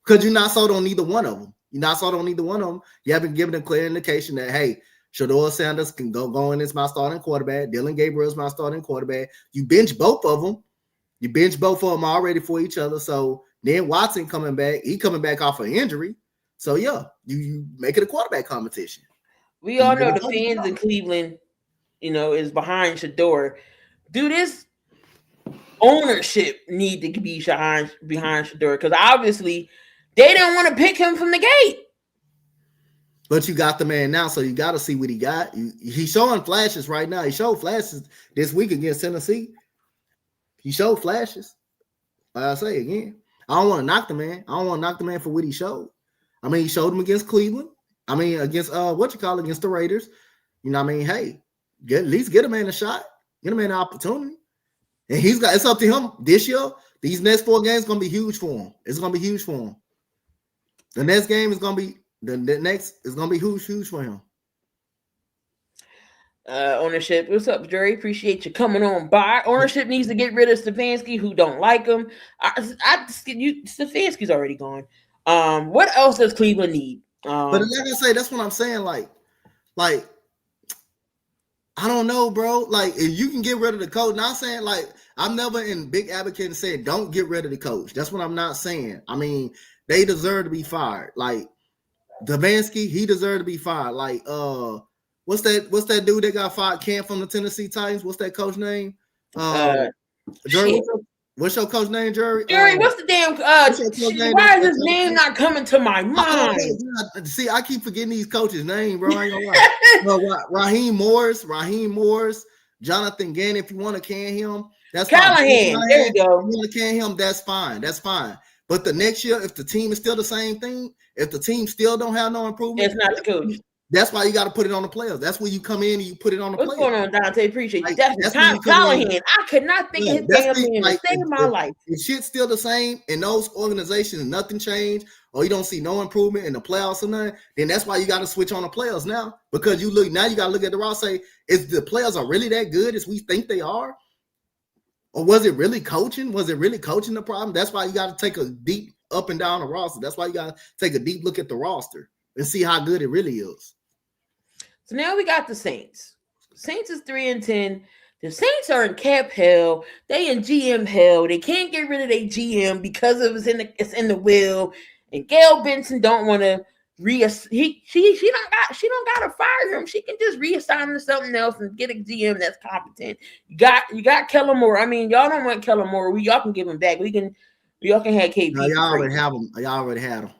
Because you're not sold on neither one of them. You're not sold on either one of them. You haven't given a clear indication that, hey, Shedeur Sanders can go in as my starting quarterback. Dylan Gabriel is my starting quarterback. You bench both of them. You bench both of them already for each other. So then Watson coming back. He coming back off an injury. So, yeah, you make it a quarterback competition. We all know the fans in Cleveland, is behind Shedeur. Do this ownership need to be behind Shedeur? Because obviously they don't want to pick him from the gate. But you got the man now, so you got to see what he got. He's showing flashes right now. He showed flashes this week against Tennessee. He showed flashes. Like I say again, I don't want to knock the man. I don't want to knock the man for what he showed. I mean, he showed him against Cleveland. I mean, against against the Raiders. You know what I mean? Hey, at least get a man a shot. Get a man an opportunity. And it's up to him this year. These next 4 games going to be huge for him. It's going to be huge for him. The next game is going to be the next is going to be huge for him. Ownership, what's up, Jerry? Appreciate you coming on by. Ownership needs to get rid of Stefanski, who don't like him. Stefanski's already gone. What else does Cleveland need? But like I say, that's what I'm saying. Like, I don't know, bro. Like, if you can get rid of the coach, not saying like I'm never in big advocate and saying don't get rid of the coach. That's what I'm not saying. I mean, they deserve to be fired. Like Stefanski, he deserved to be fired. Like, what's that dude that got fired? Cam from the Tennessee Titans. What's that coach name? Jerry, what's your coach name, Jerry? Jerry, what's the damn? Why is his name not coming to my mind? See, I keep forgetting these coaches' names, bro. I ain't gonna lie. Raheem Morris, Jonathan Gann. If you want to can him, that's Callahan. Fine. There you go. If you want to can him, that's fine. That's fine. But the next year, if the team is still the same thing, if the team still don't have no improvement, it's not the coach. That's why you got to put it on the players. That's where you come in and you put it on the players. What's going on, Donte? Appreciate you. That's Callahan. I could not think of his damn name to save my life. If shit's still the same in those organizations and nothing changed, or you don't see no improvement in the playoffs or nothing, then that's why you got to switch on the players now. Because you got to look at the roster and say, is the players are really that good as we think they are? Or was it really coaching? Was it really coaching the problem? That's why you got to take a deep up and down the roster. That's why you got to take a deep look at the roster and see how good it really is. So now we got the Saints. Saints is 3-10. The Saints are in cap hell. They in GM hell. They can't get rid of their GM because it's in the will. And Gail Benson don't want to she don't gotta fire him. She can just reassign him to something else and get a GM that's competent. You got Kellen Moore. I mean, y'all don't want Kellen Moore. Y'all can give him back. Y'all can have KP. No, y'all already have him. Y'all already had him.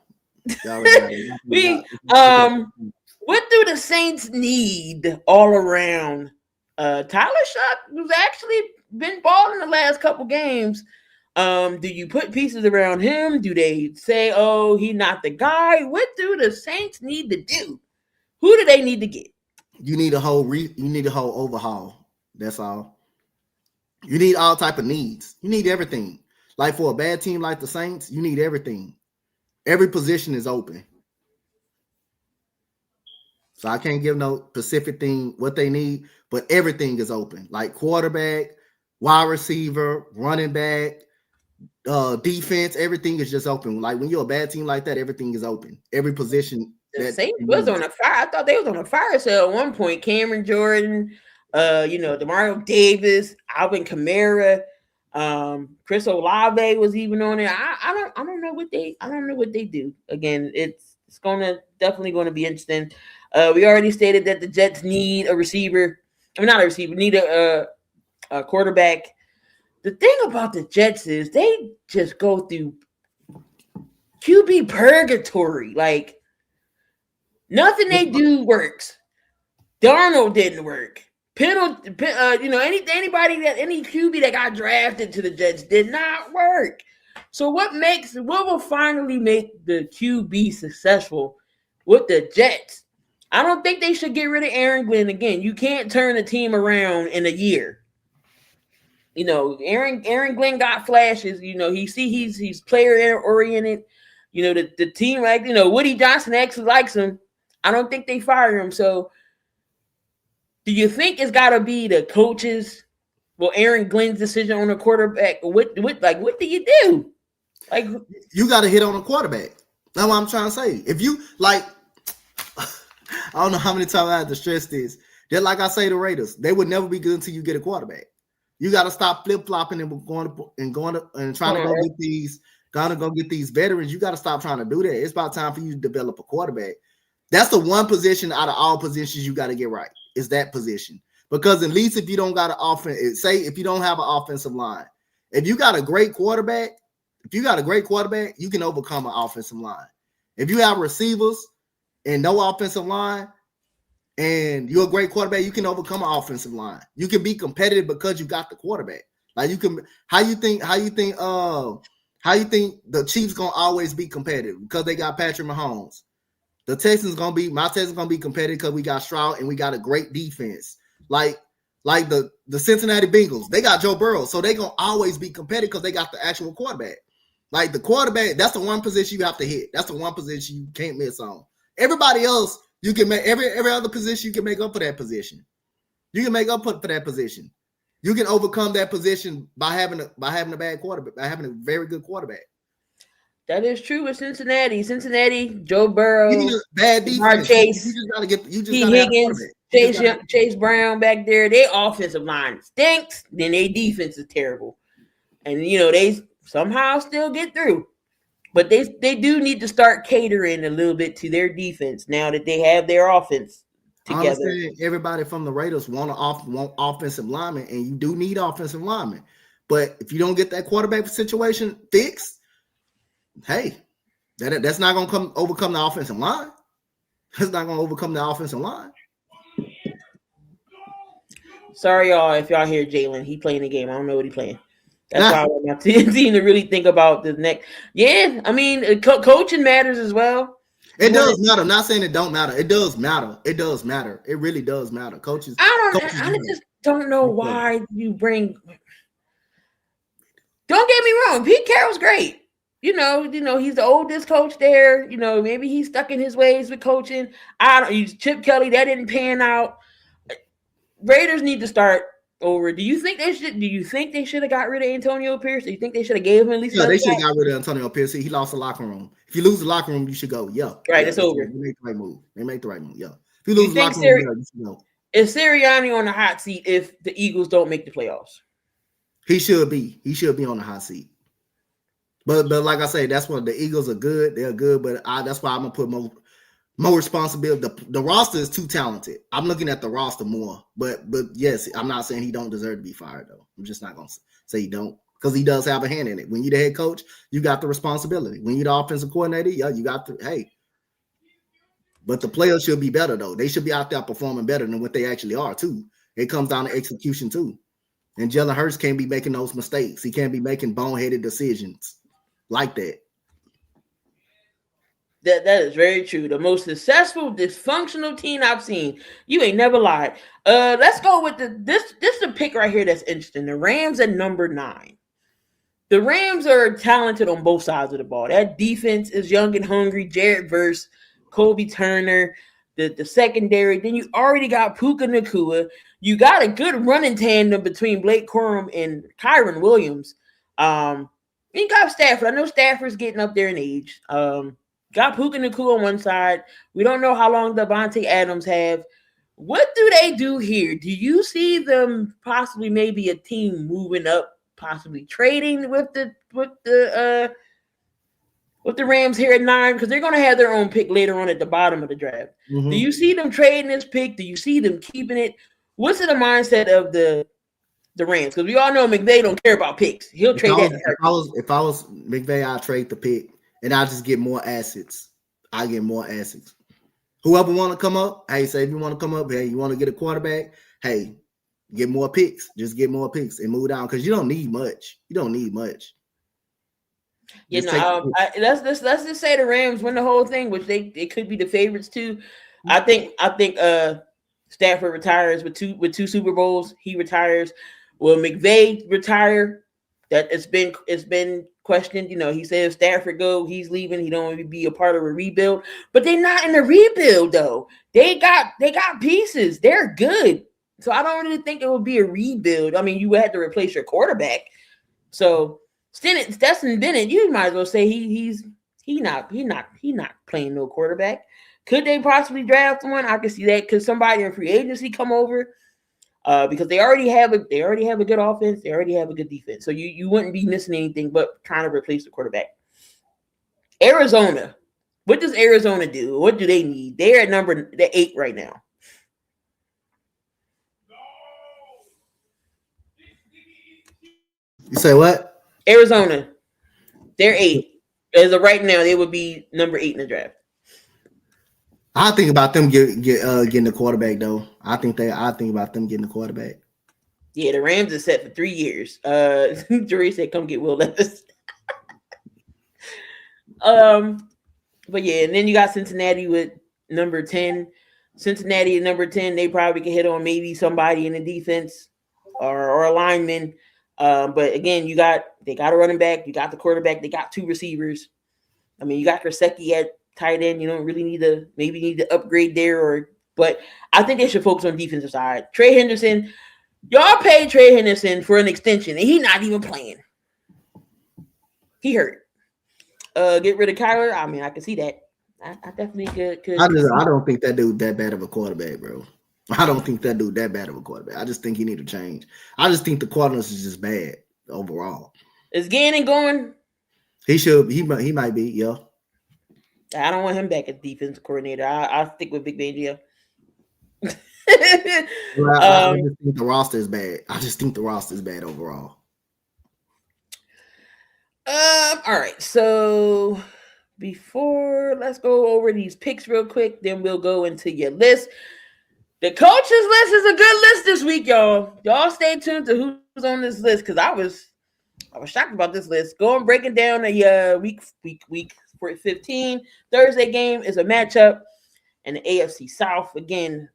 What do the Saints need all around? Tyler Shuck, who's actually been balling the last couple games. Do you put pieces around him? Do they say, oh, he's not the guy? What do the Saints need to do? Who do they need to get? You need a whole overhaul. That's all. You need all type of needs. You need everything. Like for a bad team like the Saints, you need everything. Every position is open. So I can't give no specific thing what they need, but everything is open. Like quarterback, wide receiver, running back, defense, everything is just open. Like when you're a bad team like that, everything is open. Every position. The Saints was on a fire. I thought they was on a fire sale at one point. Cameron Jordan, Demario Davis, Alvin Kamara, Chris Olave was even on there. I don't know what they do. Again, it's definitely going to be interesting. We already stated that the Jets need a receiver. I mean, not a receiver, need a quarterback. The thing about the Jets is they just go through QB purgatory. Like nothing they do works. Darnold didn't work. Penalty, any QB that got drafted to the Jets did not work. So what will finally make the QB successful with the Jets? I don't think they should get rid of Aaron Glenn again. You can't turn a team around in a year. Aaron Glenn got flashes. He's player oriented. The team, like, Woody Johnson actually likes him. I don't think they fire him. So do you think it's got to be the coaches? Well, Aaron Glenn's decision on the quarterback. What do you do? Like, you got to hit on a quarterback. That's what I'm trying to say. If you like, I don't know how many times I had to stress this. Just like I say to Raiders, they would never be good until you get a quarterback. You got to stop flip flopping and trying to go get these veterans. You got to stop trying to do that. It's about time for you to develop a quarterback. That's the one position out of all positions you got to get right. Is that position. Because at least if you don't got an offense, say if you don't have an offensive line, if you got a great quarterback, you can overcome an offensive line. If you have receivers and no offensive line and you're a great quarterback, you can overcome an offensive line. You can be competitive because you got the quarterback. Like you can, how you think the Chiefs gonna always be competitive? Because they got Patrick Mahomes. My Texans gonna be competitive because we got Stroud and we got a great defense. Like the Cincinnati Bengals, they got Joe Burrow, so they gonna always be competitive because they got the actual quarterback. Like the quarterback, that's the one position you have to hit. That's the one position you can't miss on. Everybody else, you can make every other position you can make up for that position. You can make up for that position. You can overcome that position by having a bad quarterback, by having a very good quarterback. That is true with Cincinnati. Joe Burrow, bad defense. Chase, you just gotta Higgins, Chase Brown back there. Their offensive line stinks. Then their defense is terrible, and they somehow still get through. But they do need to start catering a little bit to their defense now that they have their offense together. I understand everybody from the Raiders want offensive linemen, and you do need offensive linemen. But if you don't get that quarterback situation fixed, hey, that's not going to overcome the offensive line. That's not going to overcome the offensive line. Sorry, y'all, if y'all hear Jalen. He playing the game. I don't know what he's playing. That's why I want my team to really think about the next. Yeah, I mean, coaching matters as well. It does matter. I'm not saying it don't matter. It does matter. It does matter. It really does matter. Coaches. I just don't know why you bring. Don't get me wrong. Pete Carroll's great. He's the oldest coach there. Maybe he's stuck in his ways with coaching. Chip Kelly, that didn't pan out. Raiders need to start over. Do you think they should have got rid of Antonio Pierce? Do you think they should have gave him at least? Yeah, they should have got rid of Antonio Pierce. He lost the locker room. If you lose the locker room, you should go. Yeah, right. It's over. They make the right move. Yeah. If you lose the locker room, you should go. Is Sirianni on the hot seat if the Eagles don't make the playoffs? He should be. He should be on the hot seat. But like I say, that's what the Eagles are good. They're good, but that's why I'm gonna put more responsibility. The roster is too talented. I'm looking at the roster more. But yes, I'm not saying he don't deserve to be fired though. I'm just not gonna say he don't, because he does have a hand in it. When you're the head coach, you got the responsibility. When you're the offensive coordinator, yeah, you got the hey. But the players should be better though. They should be out there performing better than what they actually are too. It comes down to execution too. And Jalen Hurts can't be making those mistakes. He can't be making boneheaded decisions like that. That is very true. The most successful, dysfunctional team I've seen. You ain't never lied. Let's go with this is a pick right here that's interesting. The Rams at number 9. The Rams are talented on both sides of the ball. That defense is young and hungry. Jared Verse, Kobe Turner, the secondary. Then you already got Puka Nacua. You got a good running tandem between Blake Corum and Kyron Williams. You got Stafford. I know Stafford's getting up there in age. Got Puka Nacua on one side. We don't know how long Devontae Adams have. What do they do here? Do you see them possibly maybe a team moving up, possibly trading with the Rams here at 9? Because they're going to have their own pick later on at the bottom of the draft. Mm-hmm. Do you see them trading this pick? Do you see them keeping it? What's the mindset of the Rams? Because we all know McVay don't care about picks. He'll trade that. If I was McVay, I'd trade the pick and I'll just get more assets. I get more assets. Whoever want to come up, hey, say if you want to come up, hey, you want to get a quarterback, hey, get more picks. Just get more picks and move down because you don't need much. You don't need much. You know, let's just say the Rams win the whole thing, which they could be the favorites too. I think Stafford retires with two Super Bowls. He retires. Will McVay retire? That it's been questioned. You know, he said if Stafford go, he's leaving. He don't want to be a part of a rebuild. But they're not in a rebuild though. They got pieces. They're good. So I don't really think it would be a rebuild. I mean, you would have to replace your quarterback. So Stetson Bennett, you might as well say he's not playing no quarterback. Could they possibly draft one? I can see that. Could somebody in free agency come over? Because they already have a good offense. They already have a good defense. So you wouldn't be missing anything but trying to replace the quarterback. Arizona. What does Arizona do? What do they need? They're at 8 right now. You say what? Arizona. They're 8. As of right now, they would be number 8 in the draft. I think about them getting the quarterback though. I think about them getting the quarterback. Yeah, the Rams are set for 3 years. Jory said, "Come get Will Levis." But yeah, and then you got Cincinnati with number 10. Cincinnati at number 10, they probably can hit on maybe somebody in the defense or a lineman. But again, they got a running back, you got the quarterback, they got 2 receivers. I mean, you got Krasicki at tight end. You don't really need to upgrade there, but I think they should focus on defensive side. Trey Henderson, y'all paid Trey Henderson for an extension, and he's not even playing. He hurt. Get rid of Kyler. I mean, I can see that. I definitely could. I don't think that dude that bad of a quarterback, bro. I don't think that dude that bad of a quarterback. I just think he need to change. I just think the Cardinals is just bad overall. Is Gannon going? He should. He might be. Yeah. I don't want him back as defensive coordinator. I'll stick with Big Bangio. I just think the roster is bad. I just think the roster is bad overall. All right. So let's go over these picks real quick. Then we'll go into your list. The coaches list is a good list this week, y'all. Y'all stay tuned to who's on this list because I was shocked about this list. Going breaking down a week 15 Thursday game is a matchup in the AFC South. Again,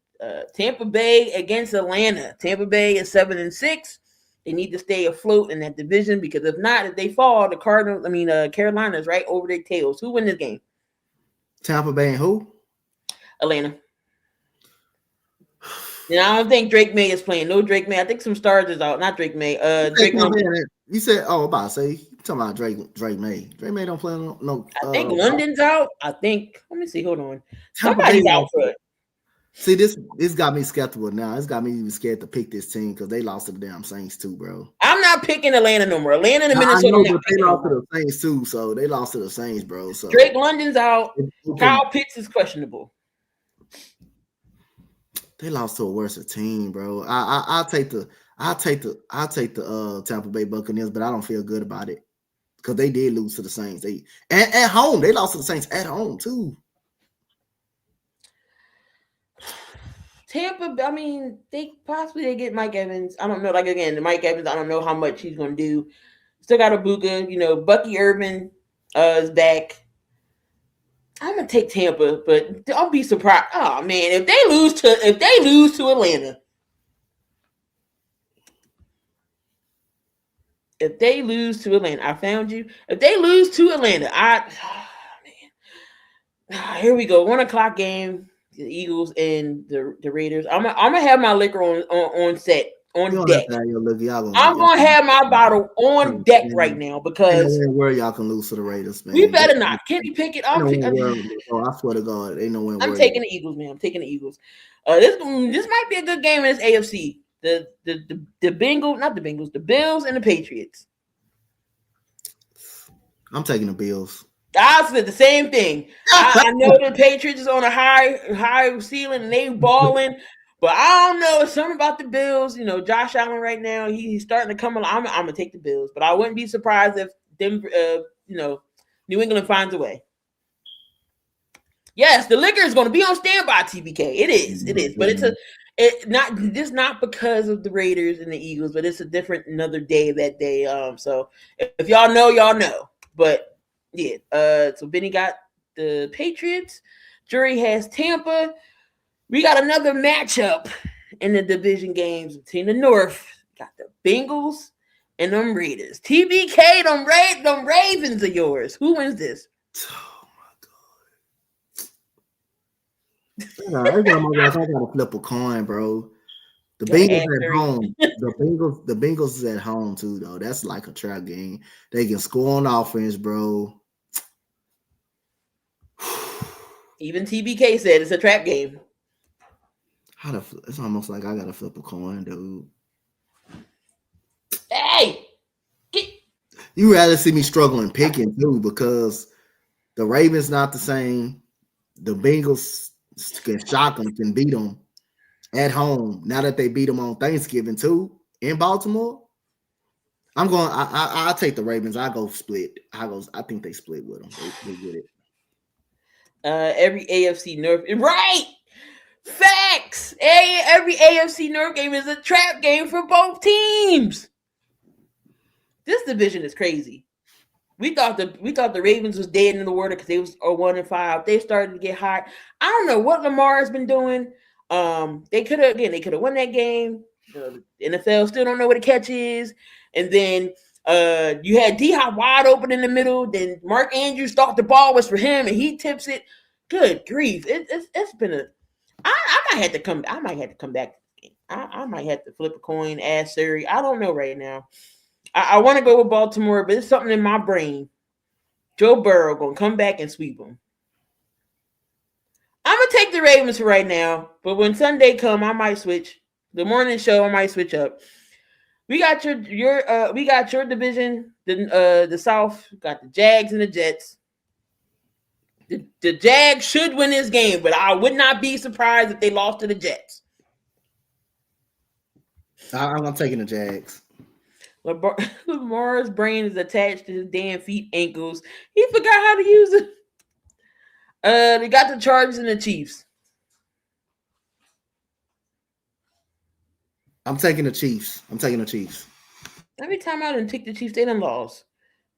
Tampa Bay against Atlanta. Tampa Bay is 7-6. They need to stay afloat in that division because if not, if they fall, Carolina's right over their tails. Who win this game? Tampa Bay and who? Atlanta. And I don't think Drake May is playing. No Drake May. I think some stars is out. Not Drake May. Drake May. You said, about to say, you talking about Drake May. Drake May don't play no. I think London's out. Let me see. Hold on. Somebody's out for it. See, this got me skeptical now. It's got me even scared to pick this team because they lost to the damn Saints too, bro. I'm not picking Atlanta no more. Atlanta and Minnesota. They lost to the Saints too, so they lost to the Saints, bro. So Drake London's out. Kyle Pitts is questionable. They lost to a worse team, bro. I'll take the Tampa Bay Buccaneers, but I don't feel good about it because they did lose to the Saints. At home, they lost to the Saints at home too. Tampa, I mean, they get Mike Evans. I don't know. Like again, Mike Evans, I don't know how much he's going to do. Still got Ibuka. Bucky Irvin is back. I'm gonna take Tampa, but I'll be surprised. Oh man, if they lose to Atlanta, I found you. If they lose to Atlanta, here we go. 1:00 game. The Eagles and the Raiders. I'm gonna have my liquor on set. On deck. I'm gonna have my bottle on deck right now because where y'all can lose to the Raiders, man. We better not. Kenny Pickett. I swear to God, ain't no way. I'm taking the Eagles, man. I'm taking the Eagles. This might be a good game in this AFC. The Bengals, not the Bengals, the Bills and the Patriots. I'm taking the Bills. I said the same thing. I know the Patriots is on a high ceiling and they balling. But I don't know. It's something about the Bills. Josh Allen right now, he's starting to come along. I'm going to take the Bills. But I wouldn't be surprised if them, New England finds a way. Yes, the liquor is going to be on standby. TBK, it is, but it's not because of the Raiders and the Eagles, but it's another day that they. So if y'all know, y'all know. But yeah, so Benny got the Patriots. Jury has Tampa. We got another matchup in the division games between the North. Got the Bengals and them Raiders. TBK, them Ravens are yours. Who wins this? Oh my god! Every time I gotta flip a coin, bro. The Bengals at home. The Bengals is at home too, though. That's like a trap game. They can score on offense, bro. Even TBK said it's a trap game. It's almost like I gotta flip a coin, dude. Hey, you rather see me struggling picking too, because the Ravens not the same. The Bengals can shock them, can beat them at home. Now that they beat them on Thanksgiving too in Baltimore, I'm going. I'll take the Ravens. I go split. I think they split with them. They get it. Every AFC North, right? Facts. Every AFC North game is a trap game for both teams. This division is crazy. We thought the Ravens was dead in the water because they was 1-5. They started to get hot. I don't know what Lamar has been doing. They could have won that game. The NFL still don't know what the catch is. And then you had D-Hop wide open in the middle. Then Mark Andrews thought the ball was for him, and he tips it. Good grief! It's been a. I might have to come. I might have to come back. I might have to flip a coin, ask Surrey. I don't know right now. I want to go with Baltimore, but it's something in my brain. Joe Burrow gonna come back and sweep them. I'm gonna take the Ravens for right now, but when Sunday come, I might switch. The morning show, I might switch up. We got your division, the South. Got the Jags and the Jets. The Jags should win this game, but I would not be surprised if they lost to the Jets. I'm taking the Jags. Lamar's brain is attached to his damn feet ankles. He forgot how to use it. They got the Chargers and the Chiefs. I'm taking the Chiefs. Every time I didn't take the Chiefs, they done lost.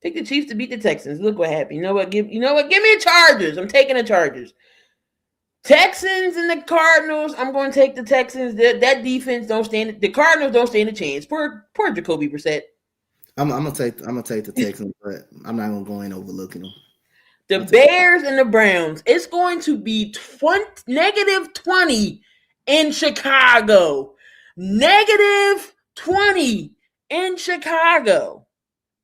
Take the Chiefs to beat the Texans. Look what happened. You know what? Give me the Chargers. I'm taking the Chargers. Texans and the Cardinals. I'm going to take the Texans. That defense don't stand. The Cardinals don't stand a chance. Poor Jacoby Brissett. I'm gonna take the Texans, but I'm not gonna go in overlooking them. The Bears and the Browns. It's going to be -20 in Chicago. -20 in Chicago.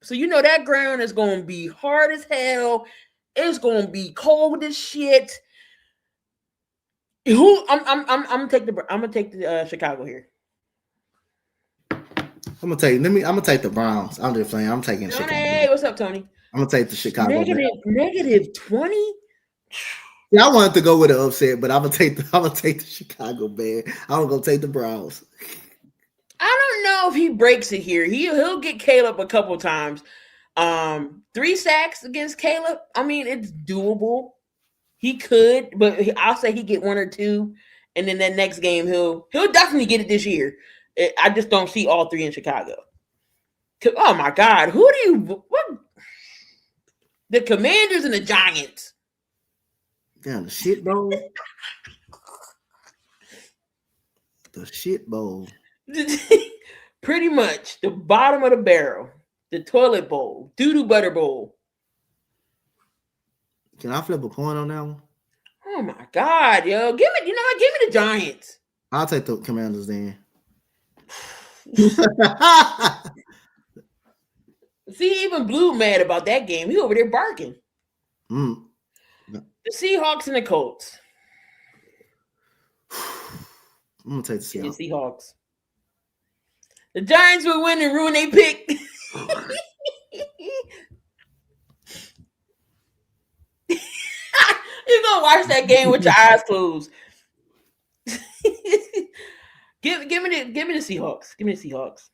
So you know that ground is going to be hard as hell. It's going to be cold as shit. I'm gonna take the Chicago here. I'm gonna take the Browns. I'm just playing. I'm taking Chicago. Hey, what's up, Tony? I'm gonna take the Chicago. -20. Yeah, I wanted to go with the upset, but I'm gonna take the Chicago Bears. I'm gonna take the Browns. I don't know if he breaks it here. He'll get Caleb a couple times. 3 sacks against Caleb. I mean, it's doable. He could, but I'll say he get 1 or 2, and then that next game he'll definitely get it this year. I just don't see all 3 in Chicago. Oh my God, what? The Commanders and the Giants. Damn, the shit bowl. The shit bowl. Pretty much the bottom of the barrel, the toilet bowl, doo-doo butter bowl. Can I flip a coin on that one? Oh my God, yo. Give me the Giants. I'll take the Commanders then. See, even Blue mad about that game. He over there barking. The Seahawks and the Colts. I'm gonna take the Seahawks. The Seahawks. The Giants will win and ruin their pick. You're gonna watch that game with your eyes closed. Give me the Seahawks. Give me the Seahawks.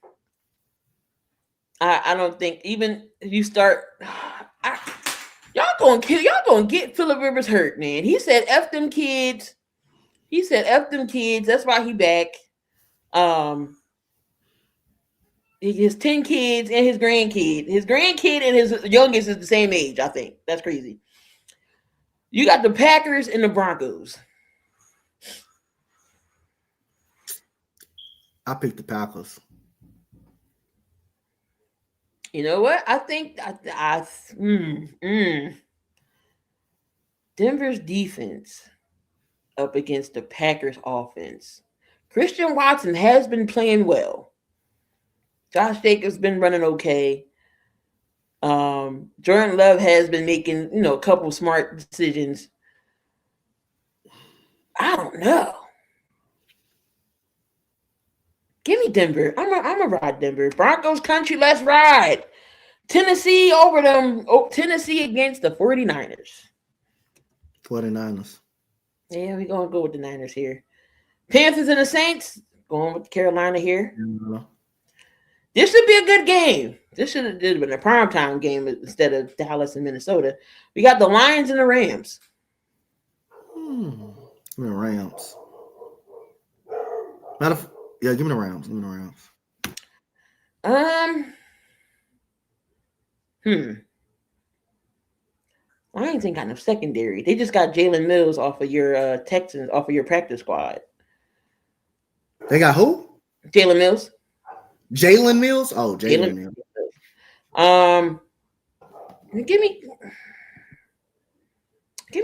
I don't think even if you start. Y'all gonna kill. Y'all gonna get Phillip Rivers hurt, man. He said, "F them kids." He said, "F them kids." That's why he back. He has 10 kids and his grandkid. His grandkid and his youngest is the same age. I think that's crazy. You got the Packers and the Broncos. I picked the Packers. You know what? I think Denver's defense up against the Packers offense. Christian Watson has been playing well. Josh Jacobs been running okay. Jordan Love has been making, a couple smart decisions. I don't know. Give me Denver. I'm a ride Denver. Broncos country, let's ride. Tennessee over them. Tennessee against the 49ers. 49ers. Yeah, we're going to go with the Niners here. Panthers and the Saints. Going with Carolina here. Mm-hmm. This should be a good game. This should have been a primetime game instead of Dallas and Minnesota. We got the Lions and the Rams. Give me the Rams. Give me the Rams. Give me the Rams. Lions ain't got no secondary. They just got Jalen Mills off of your Texans, off of your practice squad. They got who? Jalen Mills. Jalen Mills? Oh, Jalen Mills. Give me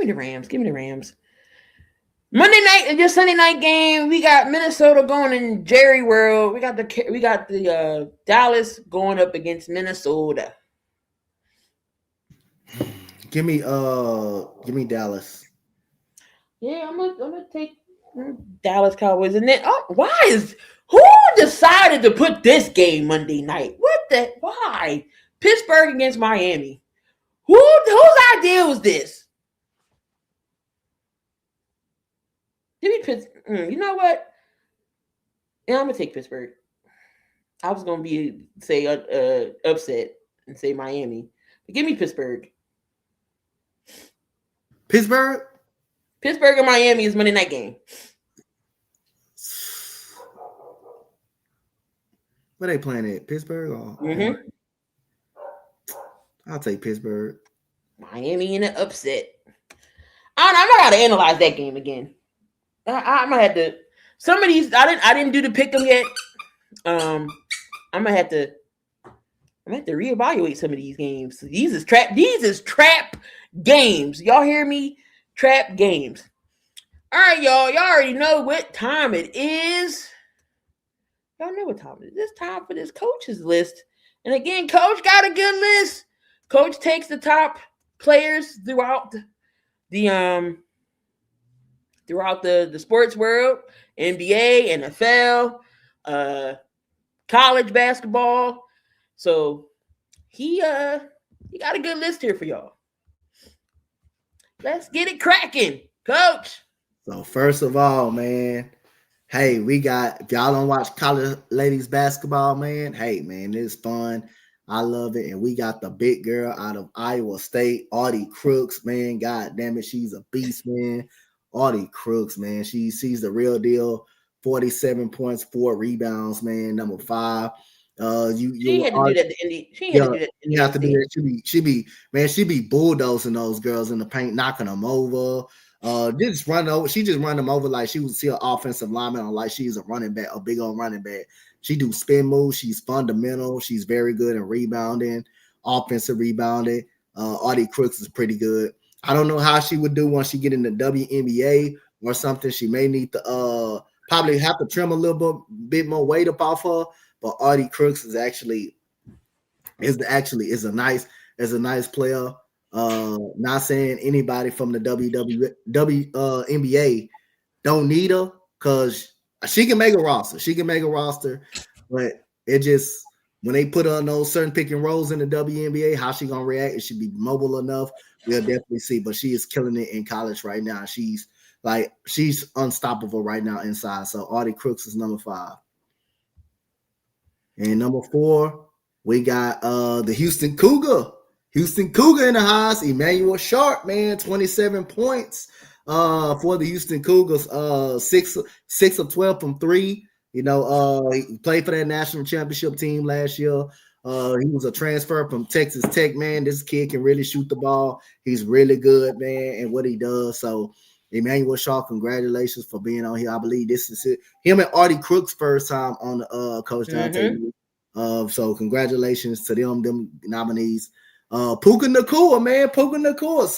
the Rams. Give me the Rams. Monday night, just Sunday night game. We got Minnesota going in Jerry World. We got the Dallas going up against Minnesota. Give me Dallas. Yeah, I'm gonna take Dallas Cowboys. And then who decided to put this game Monday night? Why? Pittsburgh against Miami. Whose idea was this? Give me Pittsburgh. You know what? Yeah, I'm gonna take Pittsburgh. I was gonna say upset and say Miami, but give me Pittsburgh. Pittsburgh and Miami is Monday night game. Where they playing at? Pittsburgh or? I'll take Pittsburgh. Miami in an upset. I gonna have to analyze that game again. I'm gonna have to. Some of these I didn't do the pick them yet. I'm gonna have to reevaluate some of these games. These is trap games. Y'all hear me? Trap games. All right, y'all. Y'all already know what time it is. Y'all know what time it is. It's time for this coach's list. And again, Coach got a good list. Coach takes the top players throughout the sports world, NBA, NFL, college basketball. So he got a good list here for y'all. Let's get it cracking, Coach. So first of all, man, hey, if y'all don't watch college ladies basketball, man, hey, man, it's fun. I love it. And we got the big girl out of Iowa State, Audie Crooks, man. God damn it, she's a beast, man. Audie Crooks, man. She's the real deal. 47 points, 4 rebounds, man. Number 5. She had to do that to Indy. She had to do that. You have to do that. She be bulldozing those girls in the paint, knocking them over. Just run over. She just run them over like she was an offensive lineman or like she's a running back, a big old running back. She do spin moves. She's fundamental. She's very good at rebounding, offensive rebounding. Audie Crooks is pretty good. I don't know how she would do once she get in the WNBA or something. She may need to probably have to trim a little bit more weight up off her. But Audie Crooks is a nice player. Not saying anybody from the NBA don't need her because she can make a roster. But it just when they put her on those certain pick and rolls in the WNBA, how she gonna react? It should be mobile enough. We'll definitely see. But she is killing it in college right now. She's unstoppable right now inside. So Audie Crooks is number 5. And number 4, we got the Houston Cougar Houston Cougar in the house. Emmanuel Sharp, man, 27 points for the Houston Cougars. 6 of 12 from 3. He played for that national championship team last year. He was a transfer from Texas Tech, man. This kid can really shoot the ball. He's really good, man, and what he does. So, Emmanuel Shaw, congratulations for being on here. I believe this is it. Him and Artie Crook's first time on the Coach Donte. So, congratulations to them nominees. Puka Nacua, man. Puka Nacua,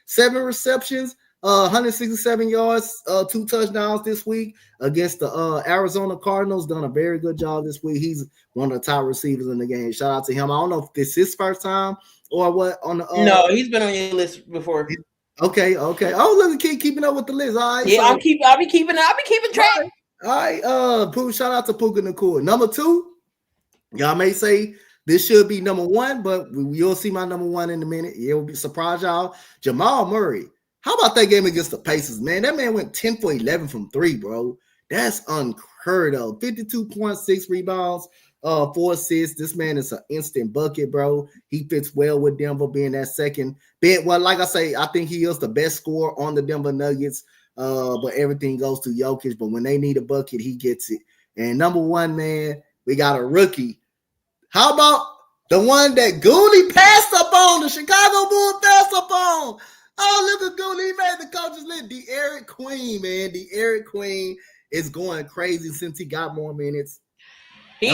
seven receptions, 167 yards, 2 touchdowns this week against the Arizona Cardinals. Done a very good job this week. He's one of the top receivers in the game. Shout out to him. I don't know if this is his first time or what on the no, he's been on your list before. Okay. Oh, look, keeping up with the list. All right. Yeah, I'll be keeping track. All right. Shout out to Puka Nacua. Number 2, y'all may say this should be number 1, but you'll see my number 1 in a minute. It will be surprise y'all. Jamal Murray. How about that game against the Pacers, man? That man went 10 for 11 from 3, bro. That's unheard of. 52.6 rebounds, 4 assists. This man is an instant bucket, bro. He fits well with Denver being that second. Well, like I say, I think he is the best scorer on the Denver Nuggets, but everything goes to Jokic. But when they need a bucket, he gets it. And number 1, man, we got a rookie. How about the one that Gooley passed up on, the Chicago Bulls passed up on? Oh, look at Gooley. He made the coaches list. De'Aaron Queen, man. De'Aaron Queen is going crazy since he got more minutes. He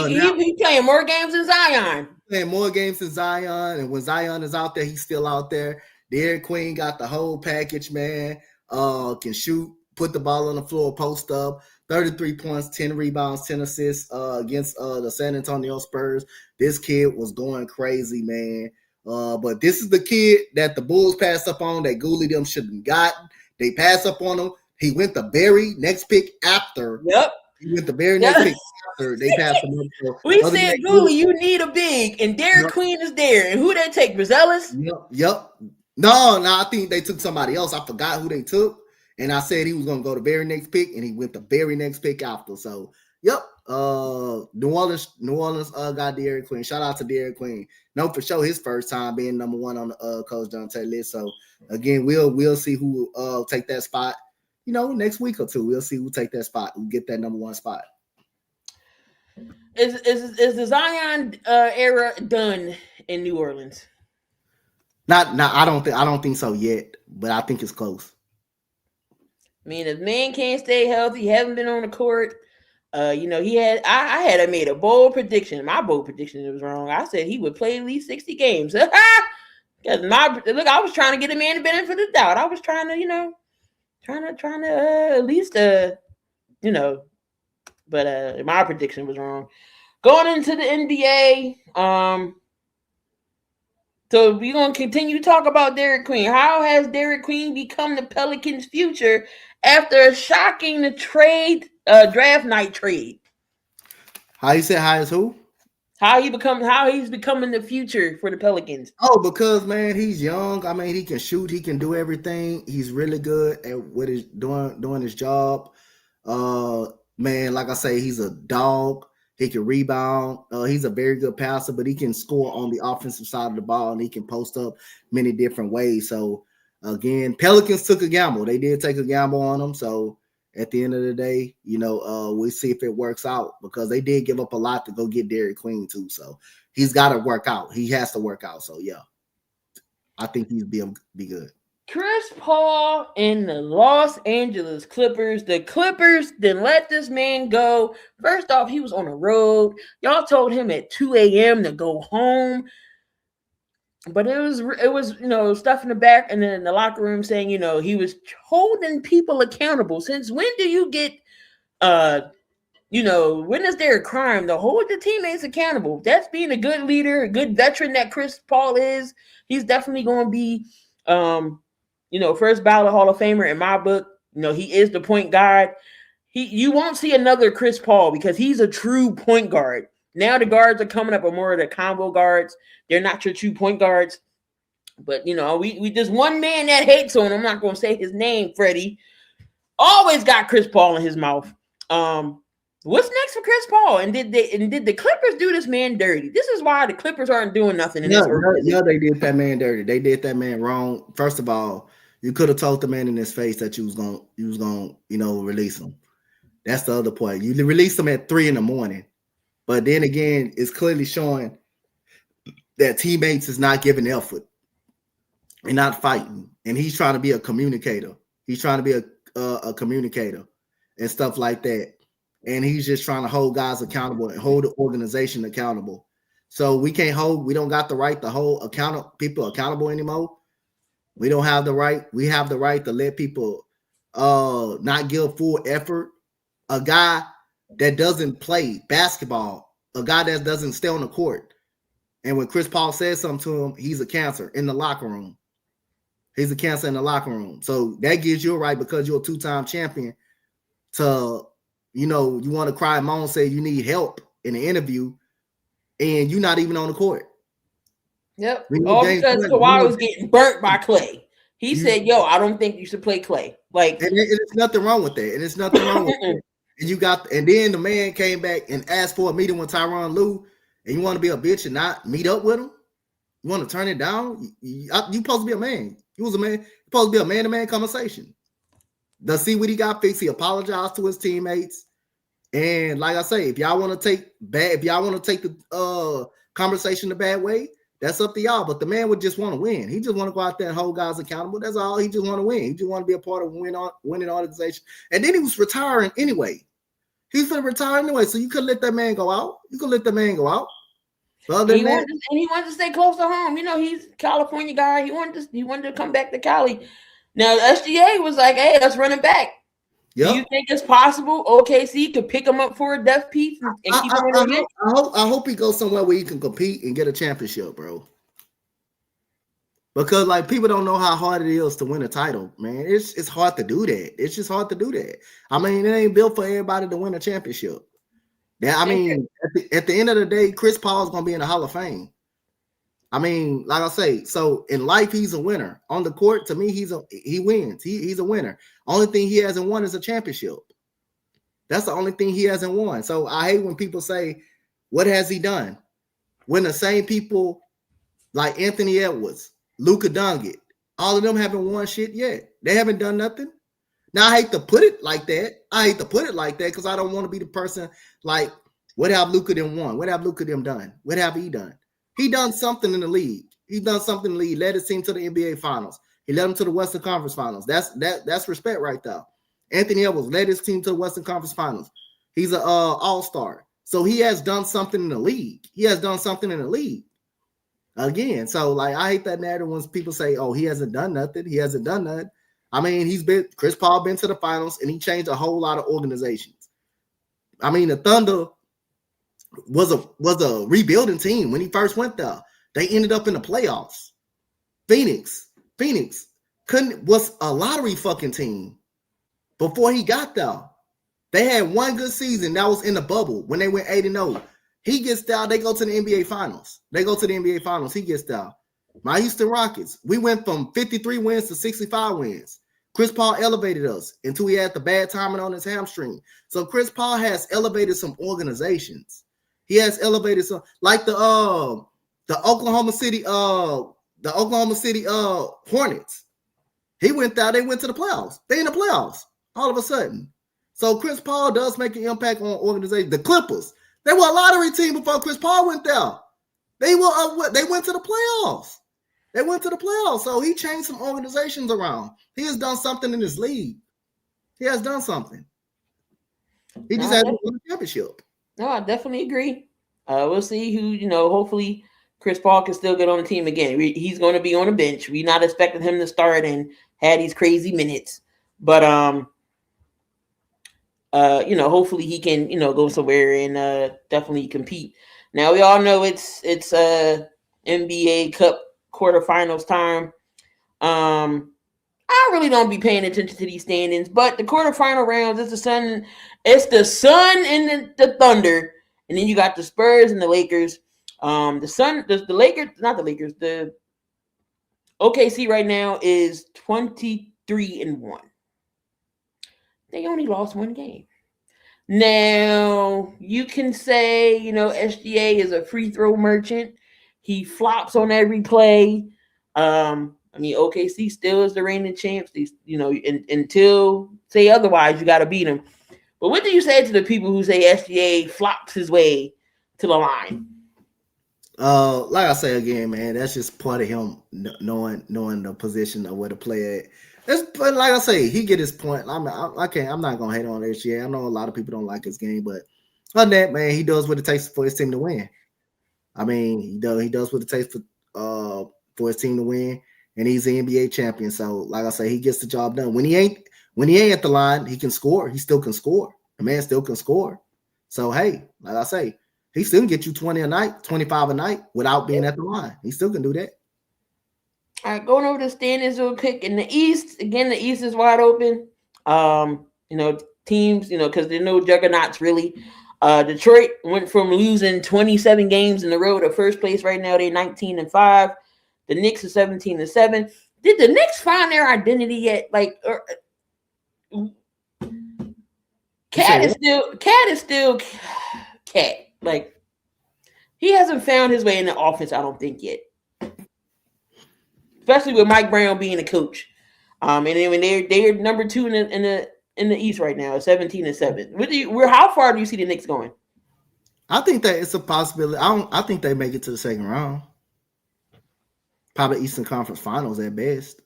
playing more games than Zion. Playing more games than Zion. And when Zion is out there, he's still out there. De'Aaron Queen got the whole package, man. Can shoot, put the ball on the floor, post up. 33 points, 10 rebounds, 10 assists against the San Antonio Spurs. This kid was going crazy, man. But this is the kid that the Bulls passed up on that Gooley them shouldn't have gotten. They passed up on him. He went the very next pick after. Yep. He went the very next pick after they passed him up. We said, Gooley, you need a big, and Derek Queen is there. And who they take? Brazellus? Yep. No, I think they took somebody else. I forgot who they took. And I said he was going to go the very next pick, and he went the very next pick after. So, yep. New Orleans got De'Aaron Queen. Shout out to De'Aaron Queen. No, for sure, his first time being number 1 on the Coach Donte list. So again, we'll see who take that spot. Next week or 2, we'll see who take that spot. Who get that number 1 spot. Is the Zion era done in New Orleans? Not. I don't think so yet, but I think it's close. I mean, if man can't stay healthy, haven't been on the court. I had made a bold prediction. My bold prediction was wrong. I said he would play at least 60 games. Because I was trying to get a man the benefit of the doubt. I was trying to, trying to at least, but my prediction was wrong. Going into the NBA, so we're going to continue to talk about Derek Queen. How has Derek Queen become the Pelicans' future after a shocking draft night trade? How you said how is who? How he's becoming the future for the Pelicans. Oh, because man, he's young. I mean, he can shoot, he can do everything. He's really good at what he's doing his job. Man, like I say, he's a dog. He can rebound. He's a very good passer, but he can score on the offensive side of the ball, and he can post up many different ways. So, again, Pelicans took a gamble. They did take a gamble on him. So, at the end of the day, we'll see if it works out because they did give up a lot to go get Derek Queen too. So, he's got to work out. He has to work out. So, yeah, I think he's be good. Chris Paul and the Los Angeles Clippers. The Clippers didn't let this man go. First off, he was on the road. Y'all told him at 2 a.m. to go home. But it was stuff in the back and then in the locker room saying, he was holding people accountable. Since when do you get when is there a crime to hold the teammates accountable? That's being a good leader, a good veteran that Chris Paul is. He's definitely going to be first ballot Hall of Famer in my book. He is the point guard. You won't see another Chris Paul because he's a true point guard. Now the guards are coming up with more of the combo guards. They're not your true point guards. But, we just one man that hates on him. I'm not going to say his name, Freddie. Always got Chris Paul in his mouth. What's next for Chris Paul? And did the Clippers do this man dirty? This is why the Clippers aren't doing nothing in this organization. Yeah, they did that man dirty. They did that man wrong. First of all, you could have told the man in his face that you was gonna, release him. That's the other point. You released him at 3 a.m, but then again, it's clearly showing that teammates is not giving effort and not fighting, and he's trying to be a communicator. He's trying to be a communicator and stuff like that. And he's just trying to hold guys accountable and hold the organization accountable. So we don't got the right to hold people accountable anymore. We don't have the right. We have the right to let people not give full effort. A guy that doesn't play basketball, a guy that doesn't stay on the court. And when Chris Paul says something to him, he's a cancer in the locker room. He's a cancer in the locker room. So that gives you a right, because you're a 2-time champion, to you want to cry and moan, say you need help in the interview, and you're not even on the court. Yep. All because Kawhi was getting burnt by Clay. He said, "Yo, I don't think you should play Clay." Like, and there's nothing wrong with that. And it's nothing wrong with that. And then the man came back and asked for a meeting with Tyronn Lue, and you want to be a bitch and not meet up with him? You want to turn it down? You supposed to be a man. He was a man. Supposed to be a man-to-man conversation. Does see what he got fixed? He apologized to his teammates. And like I say, if y'all want to take the conversation the bad way, that's up to y'all. But the man would just want to win. He just want to go out there and hold guys accountable. That's all. He just want to win. He just want to be a part of winning organization. And then he was retiring anyway. He's going to retire anyway. So you could let that man go out. You could let that man go out. He wanted to stay close to home. He's a California guy. He wanted to come back to Cali. Now SGA was like, "Hey, let's run it back." Yep. Do you think it's possible OKC could pick him up for a death piece and keep him in the I hope he goes somewhere where he can compete and get a championship, bro. Because people don't know how hard it is to win a title, man. It's hard to do that. It's just hard to do that. I mean, it ain't built for everybody to win a championship. At the end of the day, Chris Paul's gonna be in the Hall of Fame. I mean, like I say, so in life, he's a winner. On the court, to me, he wins. He's a winner. Only thing he hasn't won is a championship. That's the only thing he hasn't won. So I hate when people say, "What has he done?" When the same people like Anthony Edwards, Luka Doncic, all of them haven't won shit yet. They haven't done nothing. Now I hate to put it like that. Because I don't want to be the person like, what have Luka them won? What have Luka them done? What have he done? He done something in the league. Led his team to the NBA Finals. He led them to the Western Conference Finals. That's respect right there. Anthony Edwards led his team to the Western Conference Finals. He's an all-star. So he has done something in the league. Again, so I hate that narrative when people say, "Oh, he hasn't done nothing." He hasn't done nothing. I mean, Chris Paul been to the finals, and he changed a whole lot of organizations. I mean, the Thunder was a rebuilding team when he first went there. They ended up in the playoffs. Phoenix was a lottery fucking team before he got there. They had one good season that was in the bubble when they went 8-0. He gets there, they go to the NBA Finals. He gets there. My Houston Rockets, we went from 53 wins to 65 wins. Chris Paul elevated us until he had the bad timing on his hamstring. So Chris Paul has elevated some organizations. He has elevated some, like the Oklahoma City Hornets. He went there, they went to the playoffs. They in the playoffs all of a sudden. So Chris Paul does make an impact on organizations. The Clippers, they were a lottery team before Chris Paul went there. They went to the playoffs. So he changed some organizations around. He has done something in this league. He has done something. He just hasn't won a championship. No, I definitely agree. We'll see who, hopefully Chris Paul can still get on the team again. He's going to be on the bench. We're not expecting him to start and have these crazy minutes. But, hopefully he can, go somewhere and definitely compete. Now, we all know it's NBA Cup quarterfinals time. I really don't be paying attention to these standings, but the quarterfinal rounds, it's the Sun and the Thunder, and then you got the Spurs and the Lakers. The Lakers, the OKC right now is 23-1. They only lost one game. Now, you can say, SGA is a free throw merchant. He flops on every play. OKC still is the reigning champs. Until say otherwise, you got to beat them. But what do you say to the people who say SGA flops his way to the line? Like I say again, man, that's just part of him knowing the position of where to play at. But like I say, he get his point. I'm not gonna hate on SGA. I know a lot of people don't like his game, but on that, man, he does what it takes for his team to win. I mean, he does what it takes for his team to win, and he's the NBA champion. So, like I say, he gets the job done. When he ain't at the line, he can score. He still can score. The man still can score. So, hey, like I say, he still can get you 20 a night, 25 a night without being at the line. He still can do that. All right, going over the standings real quick. In the East, again, the East is wide open. Teams, because there are no juggernauts really. Detroit went from losing 27 games in a row to first place right now. They're 19-5. The Knicks are 17-7. Did the Knicks find their identity yet? Cat is still Cat. Like, he hasn't found his way in the offense, I don't think yet. Especially with Mike Brown being the coach. And then when they're number 2 in the East right now, 17-7. How far do you see the Knicks going? I think that it's a possibility. I think they make it to the second round. Probably Eastern Conference Finals at best.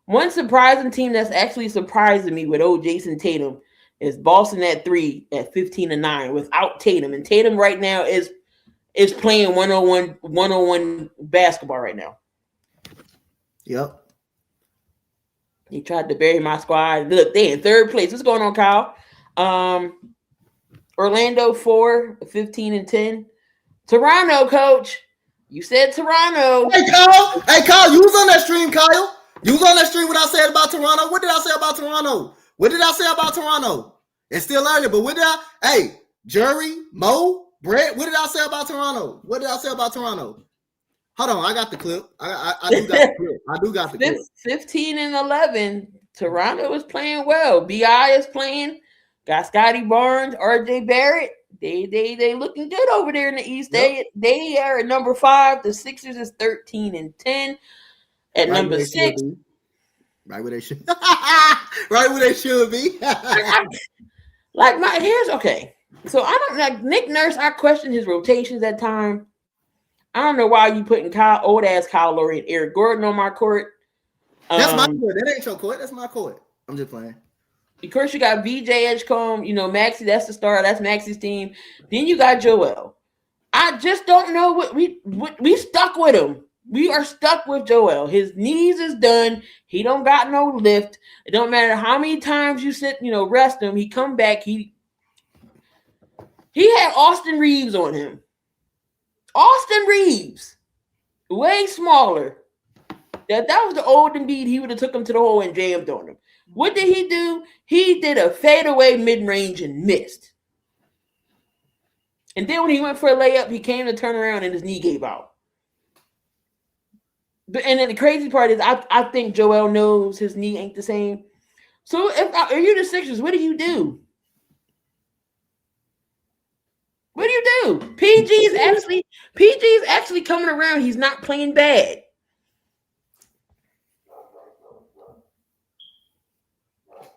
One surprising team that's actually surprising me with Jason Tatum is Boston at 3 at 15-9 without Tatum. And Tatum right now is playing 101 basketball right now. Yep. He tried to bury my squad. Look, they in third place. What's going on, Kyle? Orlando 4, 15-10. Toronto, coach. You said Toronto. Hey, Kyle, you was on that stream, Kyle. You was on that stream what I said about Toronto. What did I say about Toronto? It's still early, but hey, Jerry, Mo, Brett, what did I say about Toronto? Hold on, I got the clip. I do got the clip. 15-11. Toronto is playing well. BI is playing. Got Scotty Barnes, RJ Barrett. They looking good over there in the East. Yep. They are at number 5. The Sixers is 13-10. At number 6. Right where they should. Right where they should be. Okay. So I don't like Nick Nurse. I question his rotations at time. I don't know why you putting old ass Kyle Lowry and Eric Gordon on my court. That's my court. That ain't your court. That's my court. I'm just playing. Of course, you got VJ Edgecombe. Maxey. That's the star. That's Maxey's team. Then you got Joel. I just don't know what we stuck with him. We are stuck with Joel. His knees is done. He don't got no lift. It don't matter how many times you sit, rest him. He come back. He had Austin Reeves on him. Austin Reeves, way smaller. That was the old Embiid. He would have took him to the hole and jammed on him. What did he do? He did a fadeaway mid-range and missed. And then when he went for a layup, he came to turn around and his knee gave out. And then the crazy part is I think Joel knows his knee ain't the same. So are you the Sixers? What do you do? What do you do? PG is actually coming around. He's not playing bad.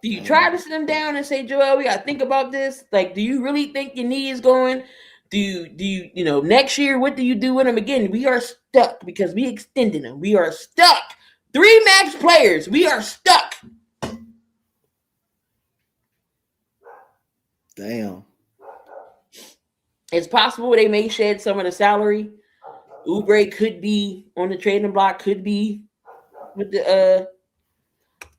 Do you try to sit him down and say, Joel, we got to think about this? Like, do you really think your knee is going? Do you next year, what do you do with him again? We are stuck because we extended him. We are stuck. 3 max players. We are stuck. Damn. It's possible they may shed some of the salary. Oubre could be on the trading block, could be with the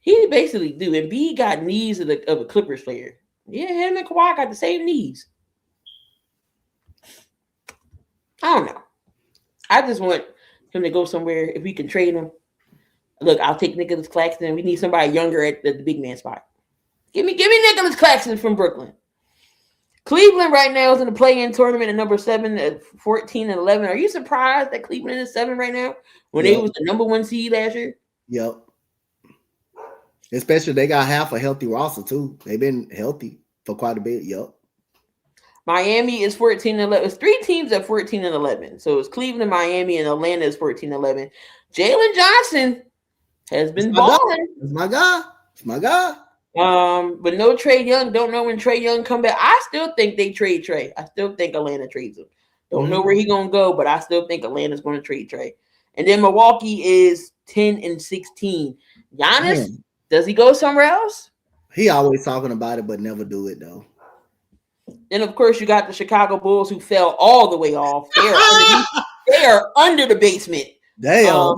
he basically do. And B got knees of a Clippers player. Yeah, him and Kawhi got the same knees. I don't know. I just want him to go somewhere if we can trade him. Look, I'll take Nicholas Claxton. We need somebody younger at the big man spot. Give me Nicholas Claxton from Brooklyn. Cleveland right now is in the play-in tournament at number 7 at 14-11. Are you surprised that Cleveland is 7 right now when they was the number 1 seed last year? Yep. Especially they got half a healthy roster too. They've been healthy for quite a bit. Yep. Miami is 14-11. It's 3 teams at 14-11. So it's Cleveland, Miami, and Atlanta is 14-11. Jalen Johnson has been balling. It's my guy. It's my guy. But no Trae Young. Don't know when Trae Young come back. I still think they trade Trae. I still think Atlanta trades him. Don't know where he gonna go, but I still think Atlanta's gonna trade Trae. And then Milwaukee is 10-16. Giannis, does he go somewhere else? He always talking about it, but never do it though. Then of course you got the Chicago Bulls who fell all the way off. They are under the basement. Damn.